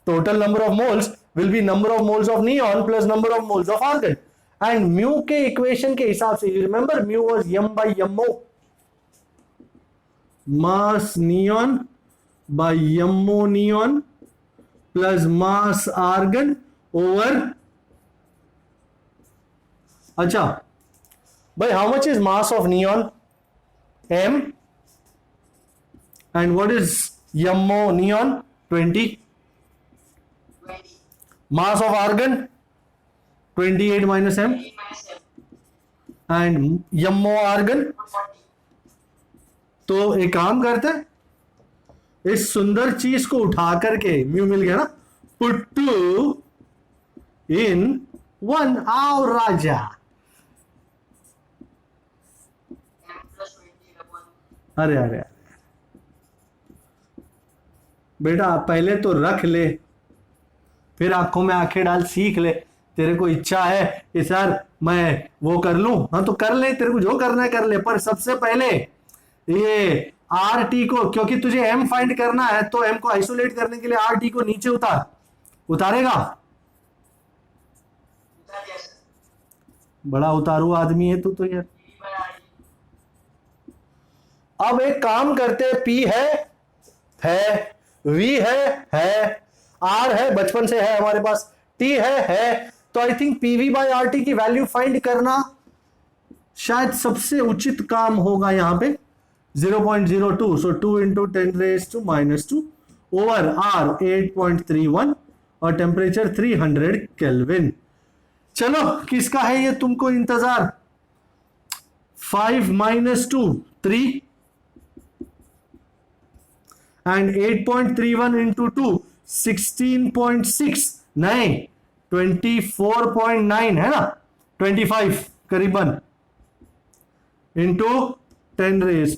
total number of moles will be number of moles of neon plus number of moles of argon, and mu के equation के हिसाब से you remember mu was m by mo, mass neon by mo neon plus mass argon over, अच्छा भाई, how much is mass of neon? m, and what is mo neon? 20. 20. Mass of argon 28 minus m, 20 minus m. and mo argon। 140. तो एक काम करते हैं, इस सुंदर चीज को उठा करके, म्यू मिल गया ना, पुट टू इन वन, आओ राजा। M plus 20 upon. अरे अरे अरे बेटा, पहले तो रख ले, फिर आंखों में आंखें डाल, सीख ले। तेरे को इच्छा है कि सर मैं वो कर लूं, हाँ तो कर ले, तेरे को जो करना है कर ले, पर सबसे पहले ये आर टी को, क्योंकि तुझे एम फाइंड करना है, तो एम को आइसोलेट करने के लिए आर टी को नीचे उतार, उतारेगा? उतार दिया सर. बड़ा उतारू आदमी है तू तो यार। PV by RT. अब एक काम करते, पी है, वी है, आर है, बचपन से है हमारे पास, टी है, तो I think PV by R T की वैल्यू फाइंड करना शायद सबसे उचित काम होगा यहां पे। 0.02, सो 2 इंटू 10⁻⁻² ओवर आर 8.31 और टेम्परेचर 300 केल्विन। चलो किसका है ये तुमको इंतजार? 5 - 2 3 and 8.31 into 2 16.6, नहीं 24.9 है ना, 25 करीबन, इंटू 10⁻²,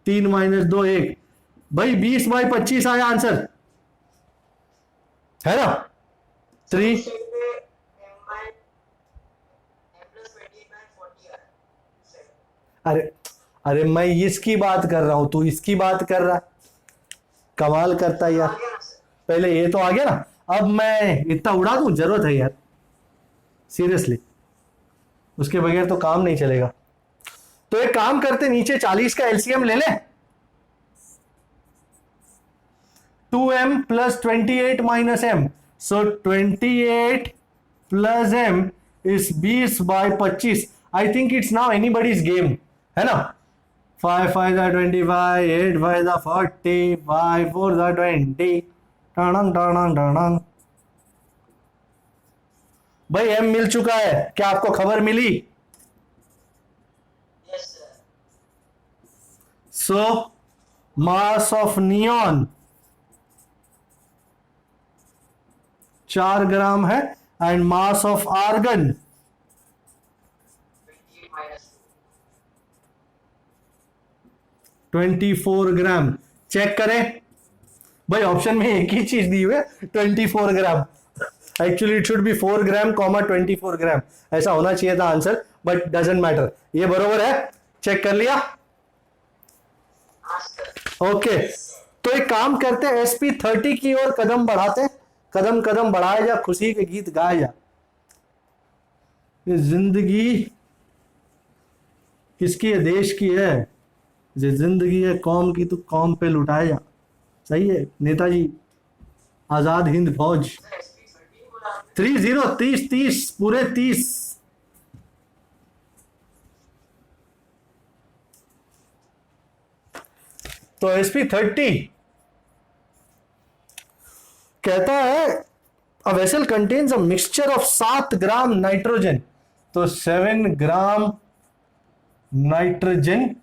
3 - 2 1, भाई 20/25 आया आंसर, है ना? 3, M plus 20 by 40 R. अरे अरे मैं इसकी बात कर रहा हूं, तू इसकी बात कर रहा, कमाल करता है यार। आ गया ना सर. पहले ये तो आ गया ना, अब मैं इतना उड़ा दूं, जरूरत है यार सीरियसली, उसके बगैर तो काम नहीं चलेगा। तो एक काम करते, नीचे 40 का एलसीएम ले ले, 2m plus 28 minus m, so 28 plus m is 20/25। I think it's now anybody's game, है ना? 5 5 are 25, 8 5 are 40, 5 4 are 20, टाणंग टाणंग टाणंग। भाई एम मिल चुका है, क्या आपको खबर मिली? Yes sir. सो मास ऑफ नियॉन 4 ग्राम है, and mass of argon 28 minus 24 gram. Check करें भाई, ऑप्शन में एक ही चीज दी हुई है, 24 ग्राम। एक्चुअली इट शुड बी 4 ग्राम, 24 ग्राम, ऐसा होना चाहिए था आंसर, बट डजंट मैटर, ये बरोबर है। चेक कर लिया? 2. हाँ सर. ओके, तो एक काम करते हैं, SP30 की ओर कदम बढ़ाते हैं, कदम कदम बढ़ाए जा, खुशी के गीत गाए जा। ये जिंदगी किसकी है? देश की है। ये जिंदगी है कौम की, तो कौम पे लुटाए जा। सही है नेताजी, आजाद हिंद फौज। SP 13 बोला आपने। 30 30 30 पूरे 30। तो SP 30 कहता है a vessel contains a mixture of 7 gram nitrogen. तो 7 gram nitrogen,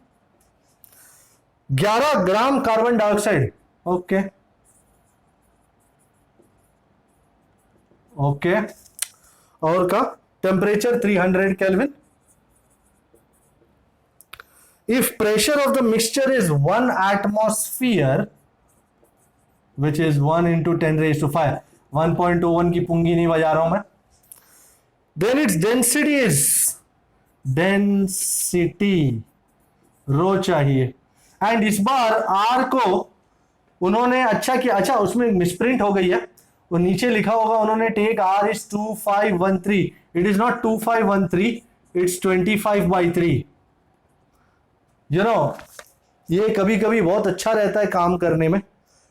11 gram carbon dioxide. Okay okay, और का temperature 300 kelvin. If pressure of the mixture is 1 atmosphere, which is 1 into 10 raised to 5, 1.21 की पुंगी नहीं बजा रहा हूं मैं, then its density is density रो चाहिए। एंड इस बार R को उन्होंने अच्छा किया, अच्छा उसमें मिसप्रिंट हो गई है, वो नीचे लिखा होगा उन्होंने take R is 2513, it is not 2513, it's 25/3। You know ये कभी कभी बहुत अच्छा रहता है काम करने में।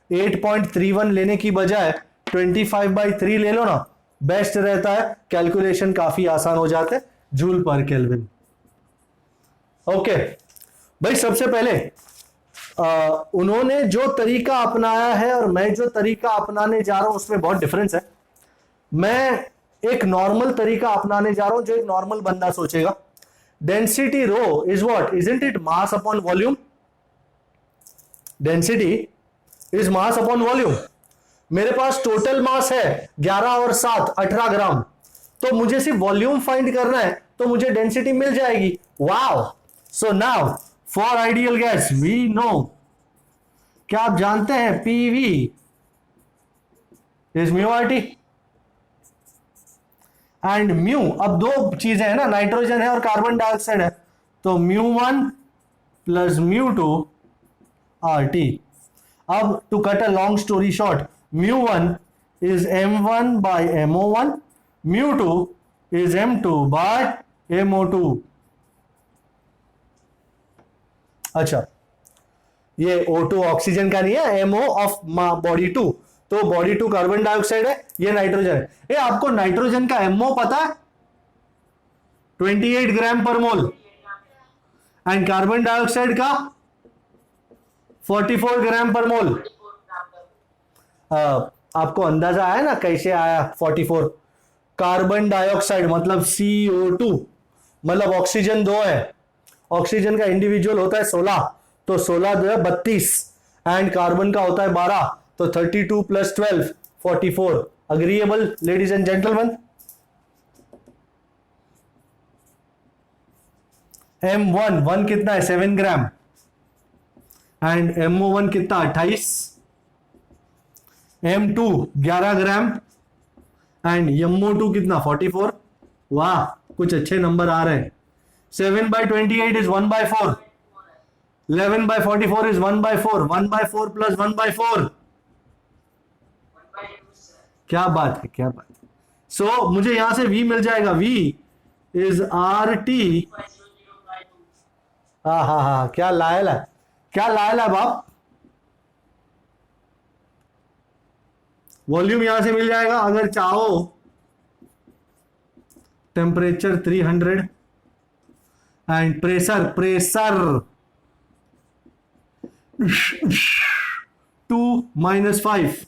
8.31 लेने की बजाय 25/3 ले लो ना, बेस्ट रहता है, कैलकुलेशन काफी आसान हो जाते हैं। जूल पर केल्विन। ओके भाई, सबसे पहले उन्होंने जो तरीका अपनाया है और मैं जो तरीका अपनाने जा रहा हूं उसमें बहुत डिफरेंस है। मैं एक नॉर्मल तरीका अपनाने जा रहा हूं जो एक नॉर्मल बंदा सोचेगा। Density rho is what? Isn't it mass upon volume? Density is mass upon volume. मेरे पास टोटल मास है 11 और 7 18 ग्राम, तो मुझे सिर्फ वॉल्यूम फाइंड करना है, तो मुझे डेंसिटी मिल जाएगी। Wow! So now for ideal gas we know, क्या आप जानते हैं PV is mu RT and mu. अब दो चीजें हैं ना, नाइट्रोजन है और कार्बन डाइऑक्साइड है, तो μ1 प्लस μ2 RT। अब to cut a long story short, μ1 is m1 by MO1, μ2 is m2 by MO2। अच्छा, ये O2 ऑक्सीजन का नहीं है, MO ऑफ बॉडी 2, तो बॉडी 2 कार्बन डाइऑक्साइड है, ये नाइट्रोजन है। ये आपको नाइट्रोजन का MO पता है? 28 ग्राम पर मोल। एंड कार्बन डाइऑक्साइड का 44 ग्राम पर मोल। आपको अंदाजा आया ना कैसे आया 44? कार्बन डाइऑक्साइड मतलब CO2, मतलब ऑक्सीजन 2 है, ऑक्सीजन का इंडिविजुअल होता है 16, तो 16 जो है 32, एंड कार्बन का होता है 12, तो 32 plus 12 44। Agreeable ladies and gentleman? M1 कितना है? 7 ग्राम। एंड MO1 कितना? 28। M2 11 ग्राम एंड MO2 कितना? 44। वाह, कुछ अच्छे नंबर आ रहे हैं। 7/28 is 1/4, 11/44 is 1/4, 1/4 plus 1/4। क्या बात है, क्या बात है। सो मुझे यहां से V मिल जाएगा, V इज RT। हा, क्या लायला, क्या लायला बाप। वॉल्यूम यहां से मिल जाएगा अगर चाहो। Temperature 300 and pressure 2 - 5।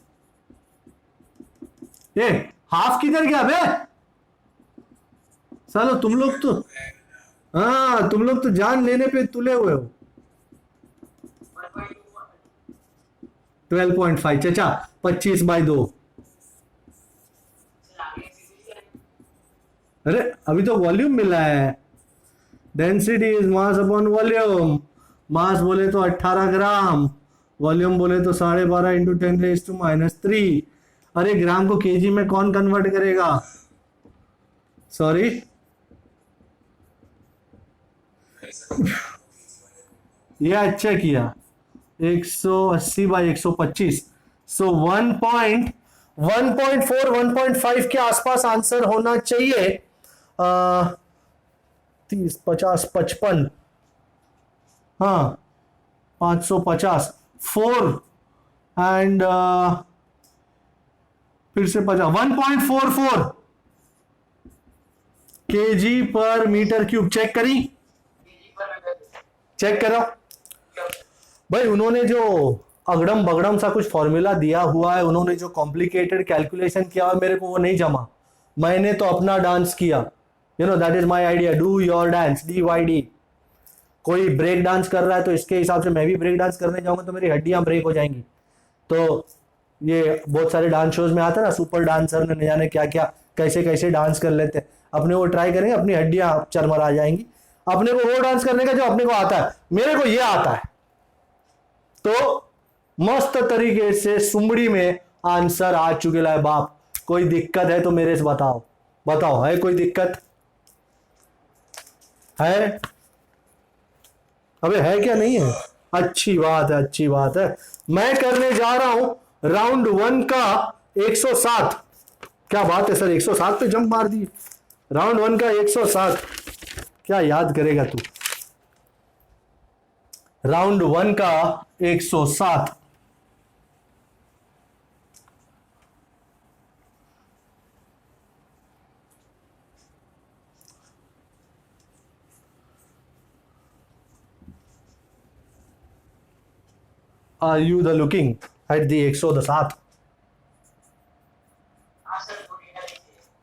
ये हाफ किधर गया बे? चलो तुम लोग तो, हाँ तुम लोग तो जान लेने पे तुले हुए हो। 12.5 चचा, 25/2। अरे अभी तो वॉल्यूम मिला है। Density is mass upon volume. Mass बोले तो 18 ग्राम, वॉल्यूम बोले तो 12.5 इंटू 10⁻³ अरे ग्राम को केजी में कौन कन्वर्ट करेगा? सॉरी, ये अच्छा किया। 180/125, सो 1 1.4 1.5 के आसपास आंसर होना चाहिए। 30 50 55, हाँ 550 4 एंड फिर से 50 1.44 kg पर मीटर क्यूब। चेक करी, चेक करो भाई। उन्होंने जो अगड़म बगड़म सा कुछ फॉर्मूला दिया हुआ है, उन्होंने जो कॉम्प्लिकेटेड कैलकुलेशन किया है, मेरे को वो नहीं जमा। मैंने तो अपना डांस किया, you know that is my idea, do your dance, DYD। कोई ब्रेक डांस कर रहा है तो इसके हिसाब से मैं भी ब्रेक डांस करने जाऊंगा तो मेरी हड्डियां ब्रेक हो जाएंगी। तो ये बहुत सारे डांस शोज में आता है ना, सुपर डांसर ने जाने क्या क्या कैसे कैसे डांस कर लेते हैं। अपने वो ट्राई करेंगे, अपनी हड्डियां चरमरा जाएंगी। अपने को वो डांस करने का जो अपने को आता है, मेरे को ये आता है। तो मस्त तरीके से सुमड़ी में आंसर आ चुके है बाप। कोई दिक्कत है तो मेरे से बताओ, बताओ है कोई दिक्कत है? अबे है क्या, नहीं है? अच्छी बात है, अच्छी बात है। मैं करने जा रहा हूं राउंड 1 का 107। क्या बात है सर, 107 पे जंप मार दी। राउंड 1 का 107 क्या याद करेगा तू? राउंड 1 का 107। Are you the looking at the 107?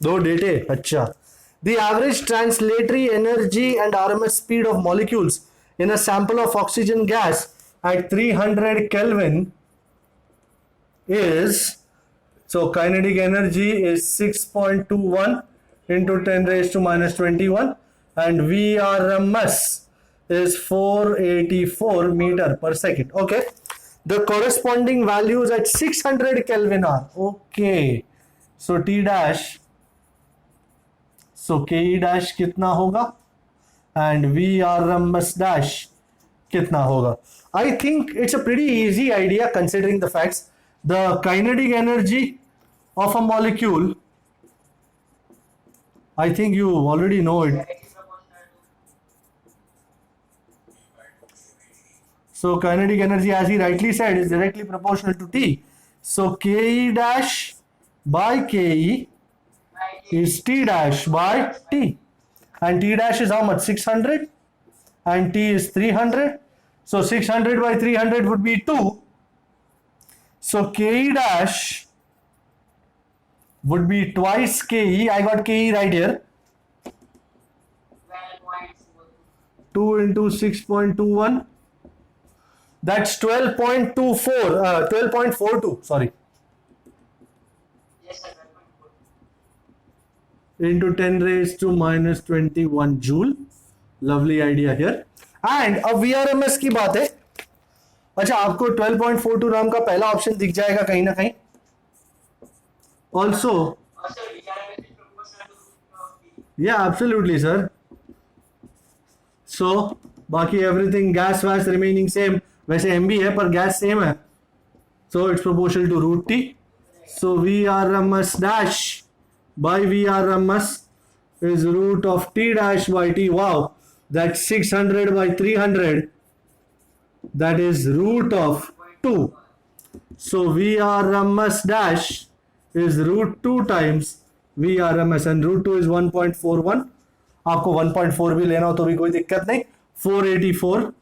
दो डेटे, अच्छा। The average translatory energy and RMS speed of molecules in a sample of oxygen gas at 300 Kelvin is, so kinetic energy is 6.21 into 10 raised to minus 21 and VRMS is 484 meter per second. Okay. The corresponding values at 600 Kelvin are, okay. So T dash, so Ke dash कितना होगा and VRMS dash कितना होगा? I think it's a pretty easy idea considering the facts. The kinetic energy of a molecule, I think you already know it. So kinetic energy, as he rightly said, is directly proportional to T. So Ke dash by Ke is T dash by T. And T dash is how much? 600 and T is 300. So 600 by 300 would be 2. So Ke dash would be twice Ke. I got Ke right here. 2 into 6.21. That's 12.24, 12.42, sorry. Yes, sir. Into 10 raised to minus 21 joule. Lovely idea here. And अब VRMS की बात है। अच्छा, आपको 12.42 नाम का पहला option दिख जाएगा कहीं ना कहीं। Also, Also, VRMS is proportional to T. yeah, absolutely, sir. So, बाकी everything gas was remaining same. वैसे M भी है पर गैस सेम है, so it's proportional to root T. So VRMS dash by VRMS is root of T dash by T. Wow, that's 600 by 300. That is root of 2. So VRMS dash is root 2 times VRMS and root 2 is 1.41. आपको 1.4 भी लेना हो तो भी कोई दिक्कत नहीं। 484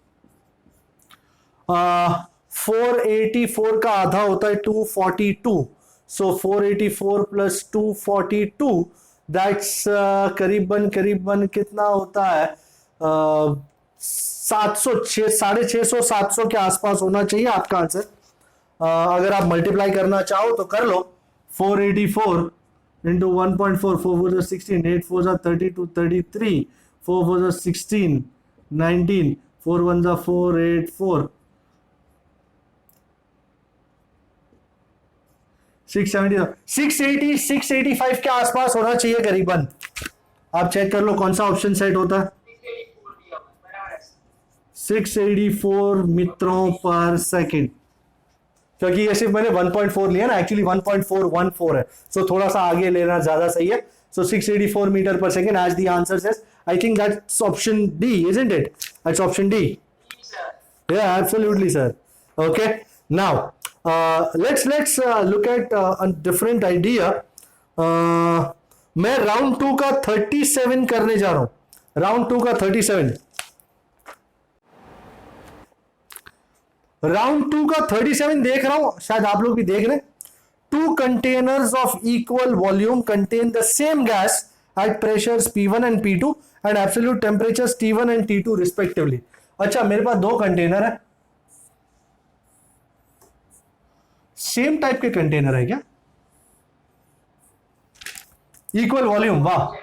484 का आधा होता है 242. सो 484 प्लस 242 दैट्स करीबन करीबन कितना होता है? 700 650 700 के आसपास होना चाहिए आपका आंसर। अगर आप मल्टीप्लाई करना चाहो तो कर लो। 484 into 1.4, 4 4 is 16, 8 4 is 32, 33, 4 4 is 16, 19, 4 1 is 4, 8 4, 670, 680 685 के आसपास होना चाहिए करीबन। आप चेक कर लो कौन सा ऑप्शन सेट होता है। 684 दिया बराबर है। 684 मीटरों पर सेकंड। क्योंकि ये सिर्फ मैंने 1.4 लिया ना, एक्चुअली 1.414 है, सो थोड़ा सा आगे लेना ज्यादा सही है. सो 684 metre per second as the answer says. I think that's option D, isn't it? That's option D. Sir. Yeah, absolutely, sir. Okay. Now, let's look at a different idea. मैं राउंड 2 का 37 करने जा रहा हूं. राउंड 2 का 37. Round 2 का 37 देख रहा हूं, शायद आप लोग भी देख रहे हैं. 2 containers of equal volume contain the same gas at pressures P1 and P2 and absolute temperatures T1 and T2 respectively. अच्छा, मेरे पास 2 कंटेनर है, सेम टाइप के कंटेनर है क्या? इक्वल वॉल्यूम, वाह.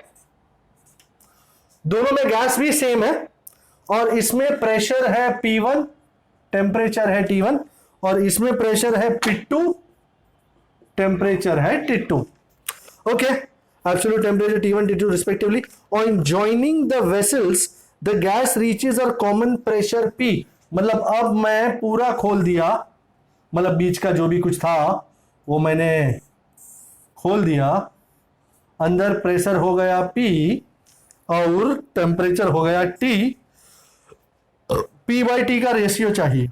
दोनों में गैस भी सेम है और इसमें प्रेशर है P1, टेम्परेचर है T1, और इसमें प्रेशर है P2, टेम्परेचर है T2. Okay. Absolute temperature T1, T2 respectively. On joining the vessels, the gas reaches a common pressure P. मतलब अब मैं पूरा खोल दिया, मतलब बीच का जो भी कुछ था वो मैंने खोल दिया. अंदर प्रेशर हो गया P और टेम्परेचर हो गया T. P बाई T का रेशियो चाहिए.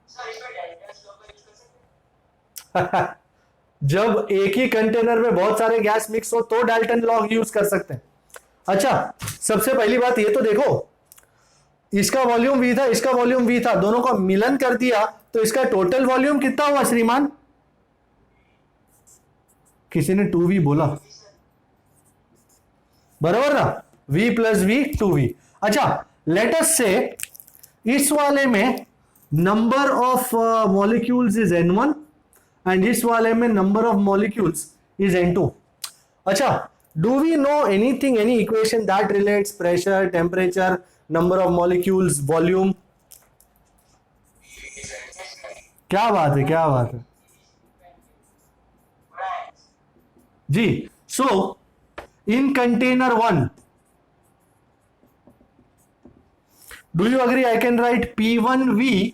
Sir, इसमें डायरेक्ट फ्लो का यूज कर सकते हैं. जब एक ही कंटेनर में बहुत सारे गैस मिक्स हो तो डाल्टन लॉ यूज कर सकते हैं. अच्छा, सबसे पहली बात ये तो देखो, इसका वॉल्यूम V था, इसका वॉल्यूम V था, दोनों का मिलन कर दिया तो इसका टोटल वॉल्यूम कितना हुआ श्रीमान? किसी ने 2V बोला, बराबर ना? V plus V 2V. अच्छा, लेट अस से इस वाले में number of molecules is N1 and इस वाले में number of molecules is N2. अच्छा, do we know anything, any equation that relates pressure, temperature, number of molecules, volume? क्या बात है, क्या बात है जी. So in container 1, do you agree I can write P1V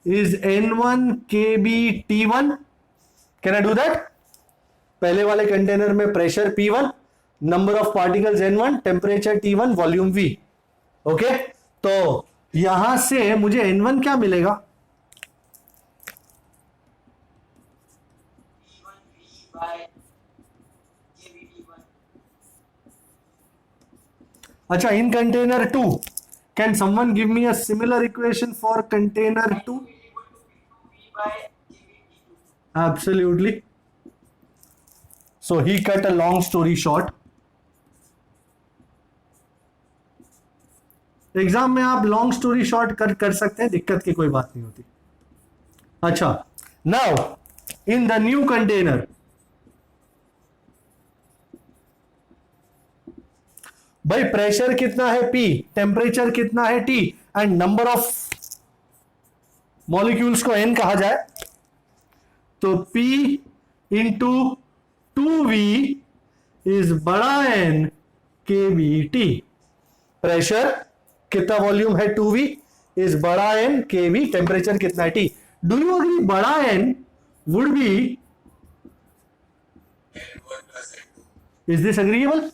is N1 KB T1? Can I do that? पहले वाले container में pressure P1, number of particles N1, temperature T1, volume V. Okay, तो यहां से मुझे N1 क्या मिलेगा? P1V by KBT1. अच्छा, इन container 2, can someone give me a similar equation for container 2? P2V by KBT2. Absolutely. So he cut a long story short. Exam में आप long story short कर सकते हैं, दिक्कत की कोई बात नहीं होती. अच्छा, now in the new container, भाई प्रेशर कितना है P, टेम्परेचर कितना है T and number of molecules को N कहा जाए तो P इंटू 2V इज बड़ा N KBT. प्रेशर कितना, वॉल्यूम है 2V इज बड़ा N KB, टेम्परेचर कितना है T. डू यू अग्री बड़ा N would be, is this agreeable?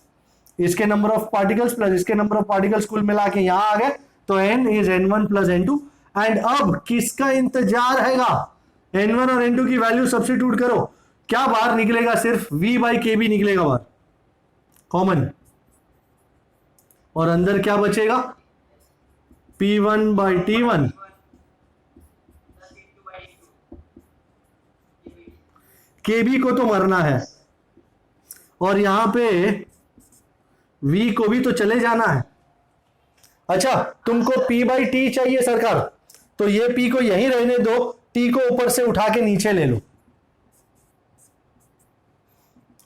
इसके नंबर ऑफ पार्टिकल्स प्लस इसके नंबर ऑफ पार्टिकल्स कुल मिला के यहां आ गए तो N is N1 plus N2. And अब किसका इंतजार हैगा? N1 और N2 की वैल्यू सब्स्टिट्यूट करो, क्या बाहर निकलेगा? सिर्फ V बाई KB निकलेगा बाहर, कॉमन, और अंदर क्या बचेगा? P1 by T1. Plus P2 by T2. KB को तो मरना है और यहां पे V को भी तो चले जाना है. अच्छा, तुमको P बाई T चाहिए सरकार, तो ये P को यहीं रहने दो, T को ऊपर से उठा के नीचे ले लो,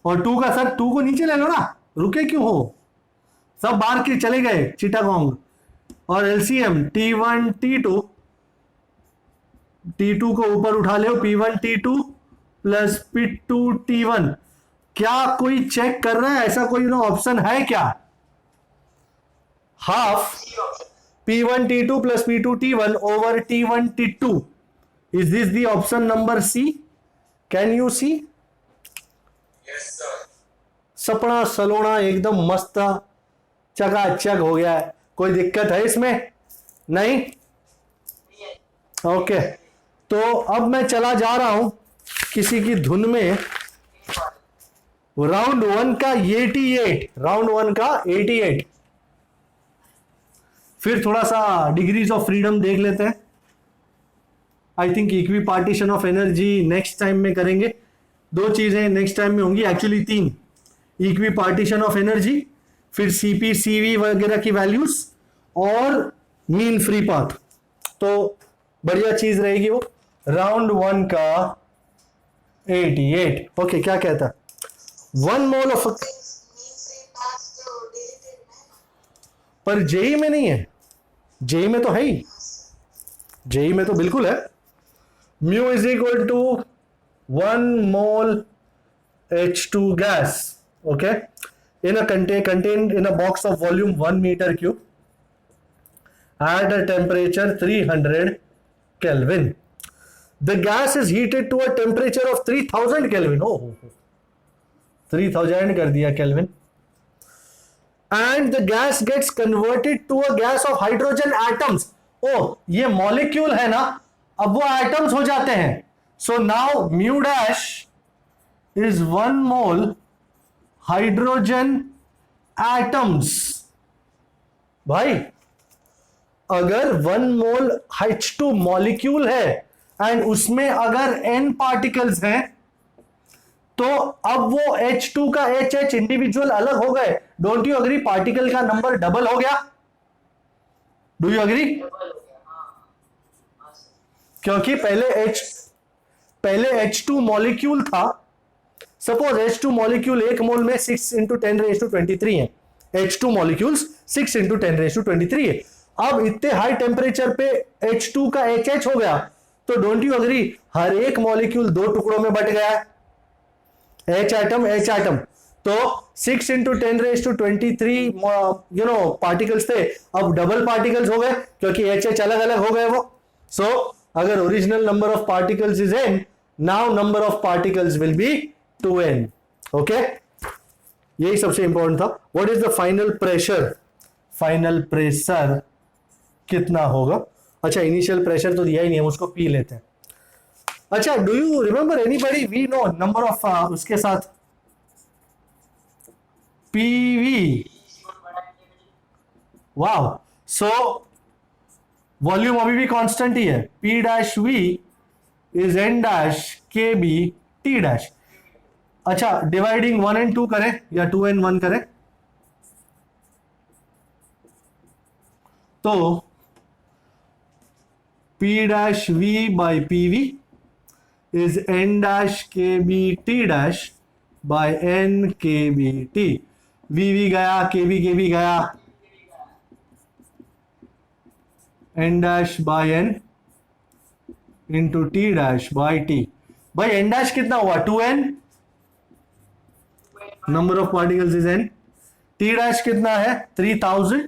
और 2 का सर 2 को नीचे ले लो ना, रुके क्यों हो? सब बाहर के चले गए चिटागोंग. और एलसीएम T1 T2, T2 को ऊपर उठा लो, P1 T2 plus P2 T1. क्या कोई चेक कर रहा है? ऐसा कोई ऑप्शन है क्या? Half, C option. P1 T2 plus P2 T1 over T1 T2. Is this the option number C? Can you see? Yes, sir. सपना सलोना एकदम मस्त चकाचक हो गया है। कोई दिक्कत है इसमें? नहीं? ओके, तो अब मैं चला जा रहा हूं किसी की धुन में। राउंड 1 का 88, राउंड 1 का 88। फिर थोड़ा सा डिग्रीज ऑफ फ्रीडम देख लेते हैं। I think equi partition of energy next time में करेंगे। 2 चीजें नेक्स्ट टाइम में होंगी, actually 3। Equi partition of energy, फिर सीपी सीवी वगैरह की वैल्यूज, और मीन फ्री पाथ। तो बढ़िया चीज रहेगी वो। राउंड 1 का 88। ओके, क्या कहता है? 1 मोल ऑफ, पर जेई में नहीं है। जेई में तो है ही, जेई में तो बिल्कुल है। Mu is equal to 1 mole H2 gas, okay, in a contained in a box of volume 1 meter cube at a temperature 300 Kelvin. The gas is heated to a temperature of 3000 Kelvin. Oh, 3000 कर दिया Kelvin. And the gas gets converted to a gas of hydrogen atoms. Oh, ये molecule है ना, अब वो atoms हो जाते हैं. So now mu dash is 1 mole hydrogen atoms. भाई, अगर 1 मोल H2 मॉलिक्यूल है एंड उसमें अगर n पार्टिकल्स हैं, तो अब वो H2 का HH इंडिविजुअल अलग हो गए। Don't you agree? पार्टिकल का नंबर डबल हो गया। Do you agree? क्योंकि पहले H2 मॉलिक्यूल था। सपोज H2 मॉलिक्यूल 1 मोल में 6 इंटू 10⁻23 है। H2 मॉलिक्यूल्स 6 इंटू 10⁻23 है। अब इतने हाई टेम्परेचर पे H2 का HH हो गया, तो डोंट यू अग्री? हर एक मॉलिक्यूल 2 टुकड़ों में बट गया है। H atom. तो 6 इंटू 10⁻23 पार्टिकल्स थे, अब डबल पार्टिकल्स हो गए क्योंकि HH अलग अलग हो गए वो। सो अगर original number of particles is n, now number of particles will be 2n। Okay, यही सबसे इंपॉर्टेंट था। What is the final pressure? Final pressure कितना होगा? अच्छा, इनिशियल प्रेशर तो दिया ही नहीं है, उसको पी लेते हैं। अच्छा, do you remember anybody? We know number of उसके साथ पीवी। वाह, सो वॉल्यूम अभी भी कांस्टेंट ही है। P dash V is N dash K B T dash. अच्छा, डिवाइडिंग 1 and 2 करें या 2 and 1 करें, तो P dash V by PV is N dash KB T dash by N KB T. VV गया, KB गया, N dash by N into T dash by T. भाई N dash कितना हुआ? 2N. Number of particles is N. T dash कितना है? 3000.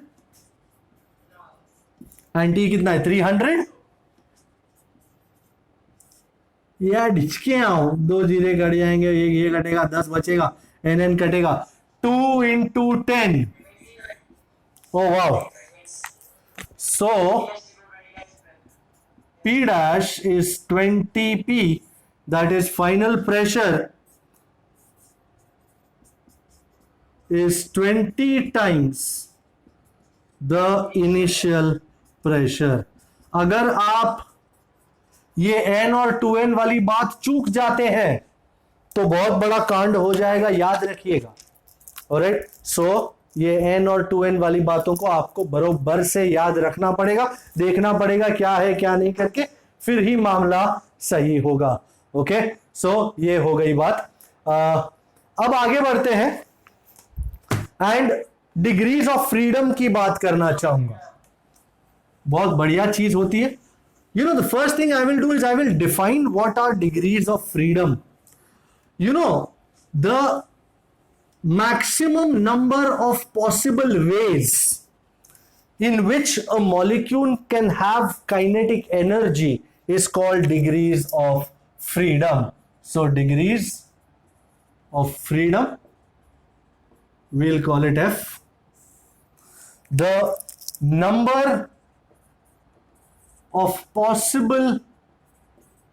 And T कितना है? 300. यार डिचके आओ, 2 जीरे कट जाएंगे, ये कटेगा, 10 बचेगा, NN कटेगा। 2 into 10. Oh wow. So P dash is 20P, that is final pressure is 20 times the initial pressure. अगर आप ये n और 2n वाली बात चूक जाते हैं तो बहुत बड़ा कांड हो जाएगा, याद रखिएगा। ऑलराइट, सो ये n और 2n वाली बातों को आपको बरोबर से याद रखना पड़ेगा, देखना पड़ेगा क्या है क्या नहीं करके, फिर ही मामला सही होगा। ओके, सो ये हो गई बात। अब आगे बढ़ते हैं एंड डिग्रीज ऑफ फ्रीडम की बात करना चाहूंगा। बहुत बढ़िया चीज होती है। You know, the first thing I will do is I will define what are degrees of freedom. You know, the maximum number of possible ways in which a molecule can have kinetic energy is called degrees of freedom. So degrees of freedom, we'll call it F. The number of possible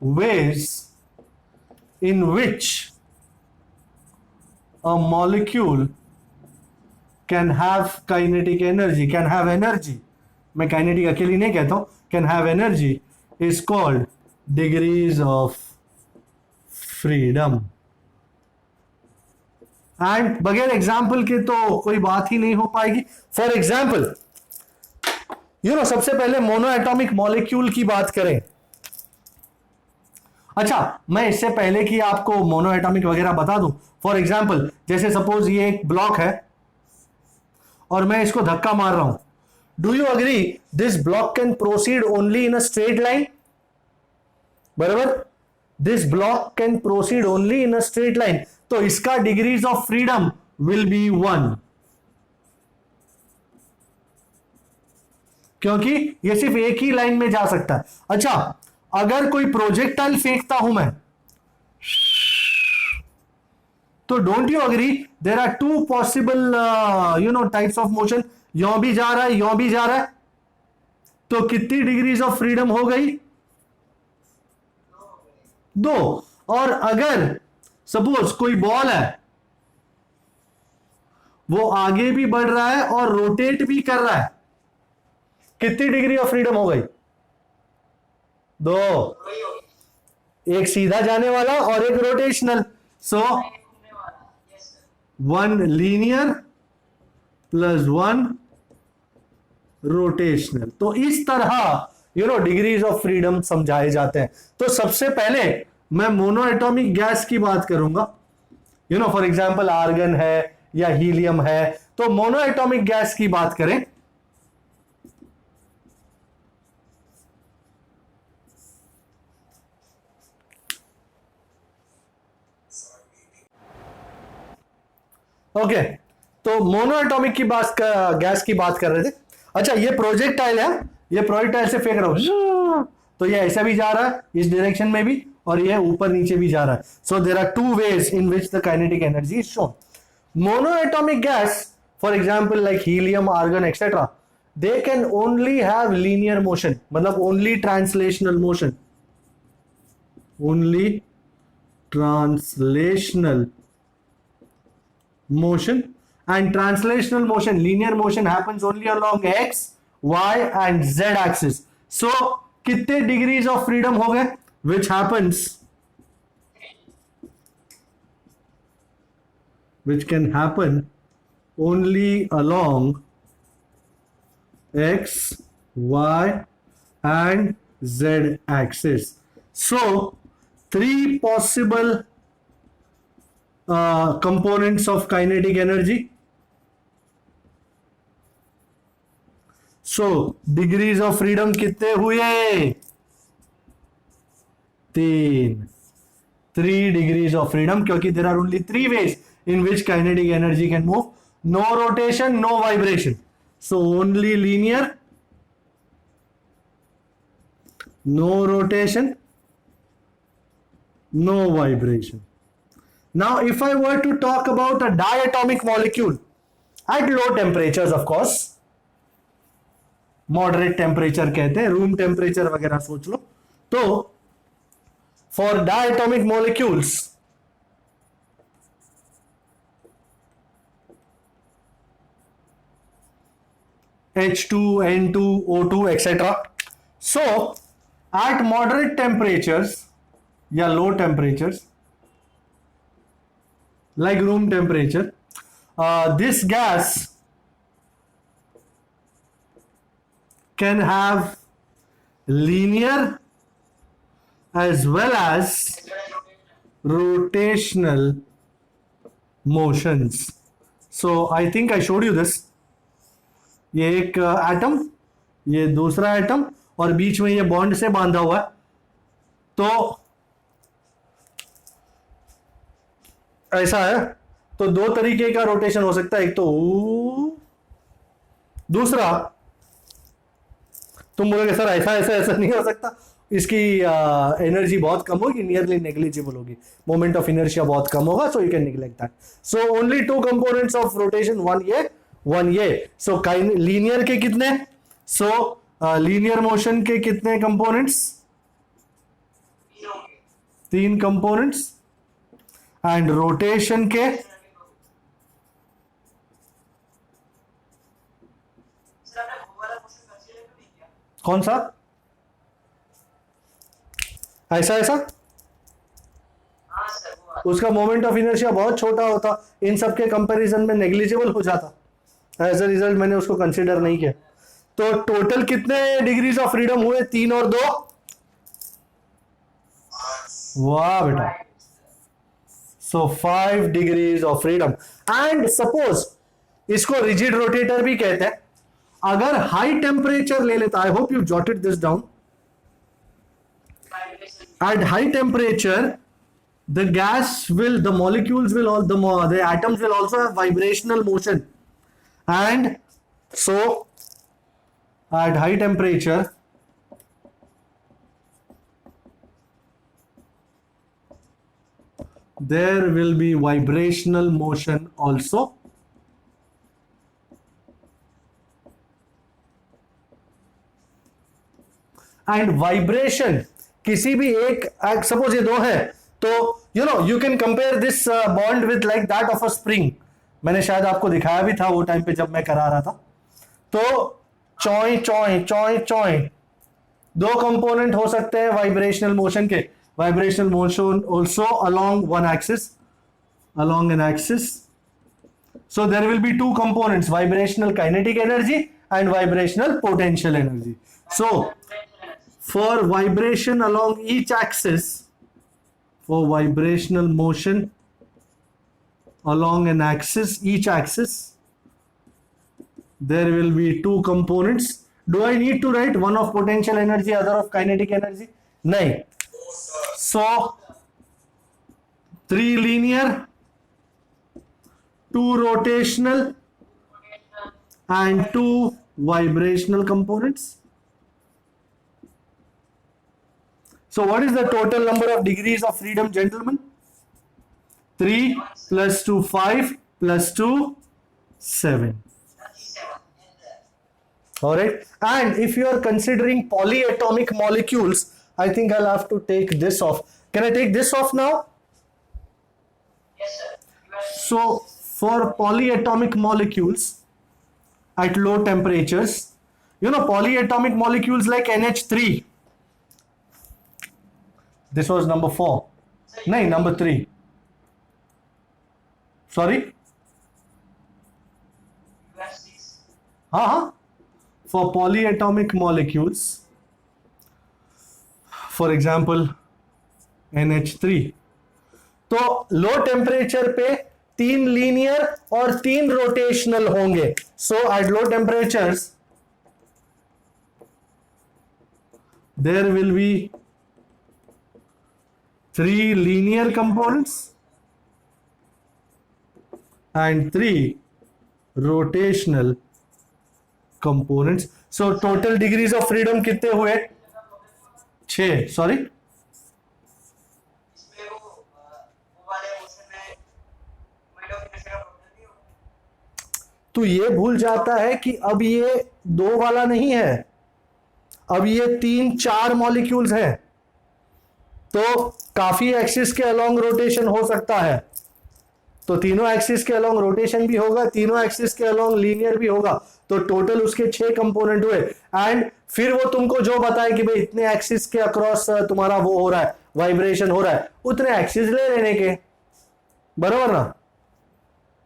ways in which a molecule can have kinetic energy, can have energy, मैं kinetic अकेली नहीं कहता हूं, can have energy is called degrees of freedom. And बगैर example के तो कोई बात ही नहीं हो पाएगी. फॉर एग्जाम्पल सबसे पहले मोनो एटॉमिक मॉलिक्यूल की बात करें. अच्छा, मैं इससे पहले कि आपको मोनो एटॉमिक वगैरह बता दूं, फॉर एग्जाम्पल जैसे सपोज ये एक ब्लॉक है और मैं इसको धक्का मार रहा हूं. Do you agree this block can proceed only in a straight line? बराबर, this block can proceed only in a straight line. तो इसका degrees of freedom will be 1, क्योंकि ये सिर्फ एक ही लाइन में जा सकता है. अच्छा, अगर कोई प्रोजेक्टाइल फेंकता हूं मैं, तो don't you agree there are two possible types of motion. यहां भी जा रहा है, यहां भी जा रहा है, तो कितनी डिग्रीज ऑफ फ्रीडम हो गई? 2. और अगर सपोज कोई बॉल है, वो आगे भी बढ़ रहा है और रोटेट भी कर रहा है, कितनी डिग्री ऑफ फ्रीडम हो गई? 2. एक सीधा जाने वाला और एक रोटेशनल. सो 1 लीनियर प्लस 1 रोटेशनल. तो इस तरह डिग्रीज ऑफ फ्रीडम समझाए जाते हैं. तो सबसे पहले मैं मोनो एटॉमिक गैस की बात करूंगा. फॉर एग्जांपल आर्गन है या हीलियम है, तो मोनो एटॉमिक गैस की बात करें. ओके, तो मोनो एटॉमिक की गैस की बात कर रहे थे. अच्छा, ये प्रोजेक्टाइल है, ये प्रोजेक्टाइल से फेंक रहा हूं, तो ये ऐसा भी जा रहा है इस डायरेक्शन में भी, और ये ऊपर नीचे भी जा रहा है. So there are 2 ways in which the kinetic energy is shown. Mono atomic gas, for example like helium, argon etcetera, they can only have linear motion, मतलब only translational motion, only translational motion. And translational motion, linear motion happens only along x, y and z axis. So कितने degrees of freedom हो गए? Which can happen only along x, y and z axis. So 3 possible components of kinetic energy. So degrees of freedom कितने हुए? 3 degrees of freedom, क्योंकि there are only 3 ways in which kinetic energy can move. No rotation, no vibration. So only linear, no rotation, no vibration. Now, if I were to talk about a diatomic molecule at low temperatures, of course, moderate temperature कहते हैं, room temperature वगैरह सोच लो, तो for diatomic molecules, H2, N2, O2, etc. So, at moderate temperatures या low temperatures, like room temperature, this gas can have linear as well as rotational motions. So I think I showed you this. ये एक atom, ये दूसरा atom, और बीच में ये bond से बांधा हुआ है. तो ऐसा है, तो 2 तरीके का रोटेशन हो सकता है. एक तो दूसरा तुम बोलोगे सर ऐसा ऐसा ऐसा नहीं हो सकता, इसकी एनर्जी बहुत कम होगी, नियरली नेग्लिजिबल होगी, मोमेंट ऑफ इनर्शिया बहुत कम होगा, so you can neglect that. So only two components of rotation, one ये. सो लीनियर के कितने, सो लीनियर मोशन के कितने कंपोनेंट्स, 3 कंपोनेंट्स. एंड रोटेशन के सर आपने वो वाला क्वेश्चन कंसीडर क्यों नहीं किया? कौन सा, ऐसा ऐसा, हाँ सर वो वाला। उसका मोमेंट ऑफ इनर्शिया बहुत छोटा होता, इन सब के कंपैरिजन में नेग्लिजिबल हो जाता, एज अ रिजल्ट मैंने उसको कंसीडर नहीं किया. तो टोटल कितने डिग्रीज ऑफ फ्रीडम हुए, 3 और 2, वाह बेटा. सो 5 degrees of freedom. And suppose इसको रिजिड रोटेटर भी कहते हैं. अगर हाई टेम्परेचर ले लेता, आई hope you jotted this down. At high temperature, the molecules will all, the atoms will also have vibrational motion, and so at high temperature there will be vibrational motion also. And vibration किसी भी एक, suppose ये 2 है, तो you can compare this bond with like that of a spring. मैंने शायद आपको दिखाया भी था वो टाइम पे जब मैं करा रहा था. तो चॉय चॉय चॉय चॉय 2 कंपोनेंट हो सकते हैं वाइब्रेशनल मोशन के. Vibrational motion also along one axis, along an axis. So there will be 2 components, vibrational kinetic energy and vibrational potential energy. So for vibration along each axis, for vibrational motion along an axis, each axis, there will be 2 components. Do I need to write one of potential energy, other of kinetic energy? nahi. So 3 linear, 2 rotational and 2 vibrational components. So what is the total number of degrees of freedom, gentlemen? 3 plus 2, 5 plus 2, 7. All right. And if you are considering polyatomic molecules, I think I'll have to take this off. Can I take this off now? Yes sir. So for polyatomic molecules at low temperatures, polyatomic molecules like NH3. This was number 4. No, number 3. Sorry? For polyatomic molecules, for example, NH3. तो low temperature पे 3 linear और 3 rotational होंगे. So at low temperatures there will be 3 linear components and 3 rotational components. So total degrees of freedom कितने हुए, 6. Sorry, इसमें वो वाले motion में मोमेंट ऑफ इनर्शिया का प्रॉब्लम नहीं होगा? तो ये भूल जाता है कि अब ये 2 वाला नहीं है, अब ये 3-4 मॉलिक्यूल्स हैं. तो काफी एक्सिस के अलोंग रोटेशन हो सकता है. तो तीनों एक्सिस के अलोंग रोटेशन भी होगा, तीनों एक्सिस के अलोंग लीनियर भी होगा. तो टोटल उसके 6 कंपोनेंट हुए. एंड फिर वो तुमको जो बताए कि भाई इतने एक्सिस के अक्रॉस तुम्हारा वो हो रहा है, वाइब्रेशन हो रहा है, उतने एक्सिस ले लेने के, बराबर ना.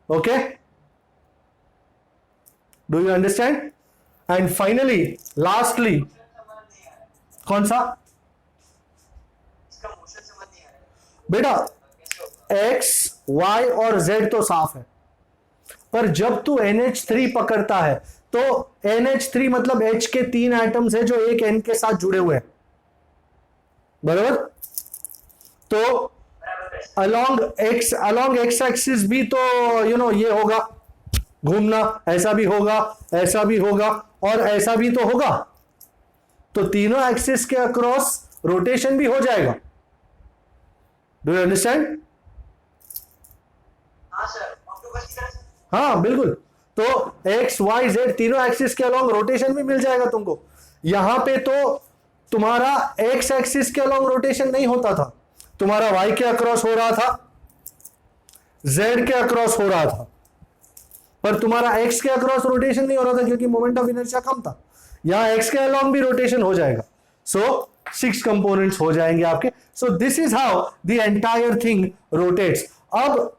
Okay, do you understand? And finally lastly, कौन सा इसका मोशन समझ नहीं आ रहा है. बेटा, कैसे होगा? एक्स वाई और जेड तो साफ है, पर जब तू NH3 पकड़ता है तो NH3 मतलब H के 3 एटम्स है जो एक N के साथ जुड़े हुए हैं, बराबर. तो अलोंग एक्स एक्सिस भी तो ये होगा घूमना, ऐसा भी होगा, ऐसा भी होगा और ऐसा भी तो होगा. तो तीनों एक्सिस के अक्रॉस रोटेशन भी हो जाएगा. Do you understand? हाँ सर, ऑक्टोपस की तरह से। हाँ बिल्कुल. तो एक्स वाई जेड तीनों एक्सिस के अलॉन्ग रोटेशन भी मिल जाएगा तुमको. यहां पे तो तुम्हारा एक्स एक्सिस के अलॉन्ग रोटेशन नहीं होता था, तुम्हारा वाई के अक्रॉस हो रहा था, जेड के अक्रॉस हो रहा था, पर तुम्हारा एक्स के अक्रॉस रोटेशन नहीं हो रहा था क्योंकि मोमेंट ऑफ इनर्शिया कम था. यहां एक्स के अलॉन्ग भी रोटेशन हो जाएगा. सो 6 कंपोनेंट्स हो जाएंगे आपके. सो this is how the entire thing rotates. अब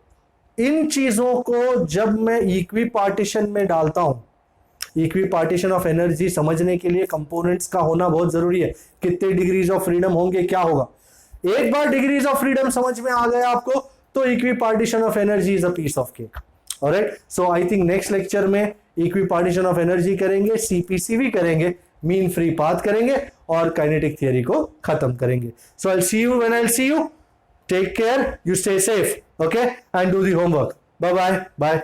इन चीजों को जब मैं इक्वी पार्टीशन में डालता हूं, इक्वी पार्टीशन ऑफ एनर्जी समझने के लिए कंपोनेंट्स का होना बहुत जरूरी है. कितने डिग्रीज ऑफ फ्रीडम होंगे, क्या होगा. एक बार डिग्रीज ऑफ फ्रीडम समझ में आ गया आपको तो equipartition of energy is a piece of cake. Alright. So I think next lecture में इक्वी पार्टीशन ऑफ एनर्जी करेंगे, सीपीसीवी करेंगे, मीन फ्री पाथ करेंगे और काइनेटिक थियरी को खत्म करेंगे. So I will see you when I will see you. Take care, you stay safe, okay, and do the homework. Bye bye.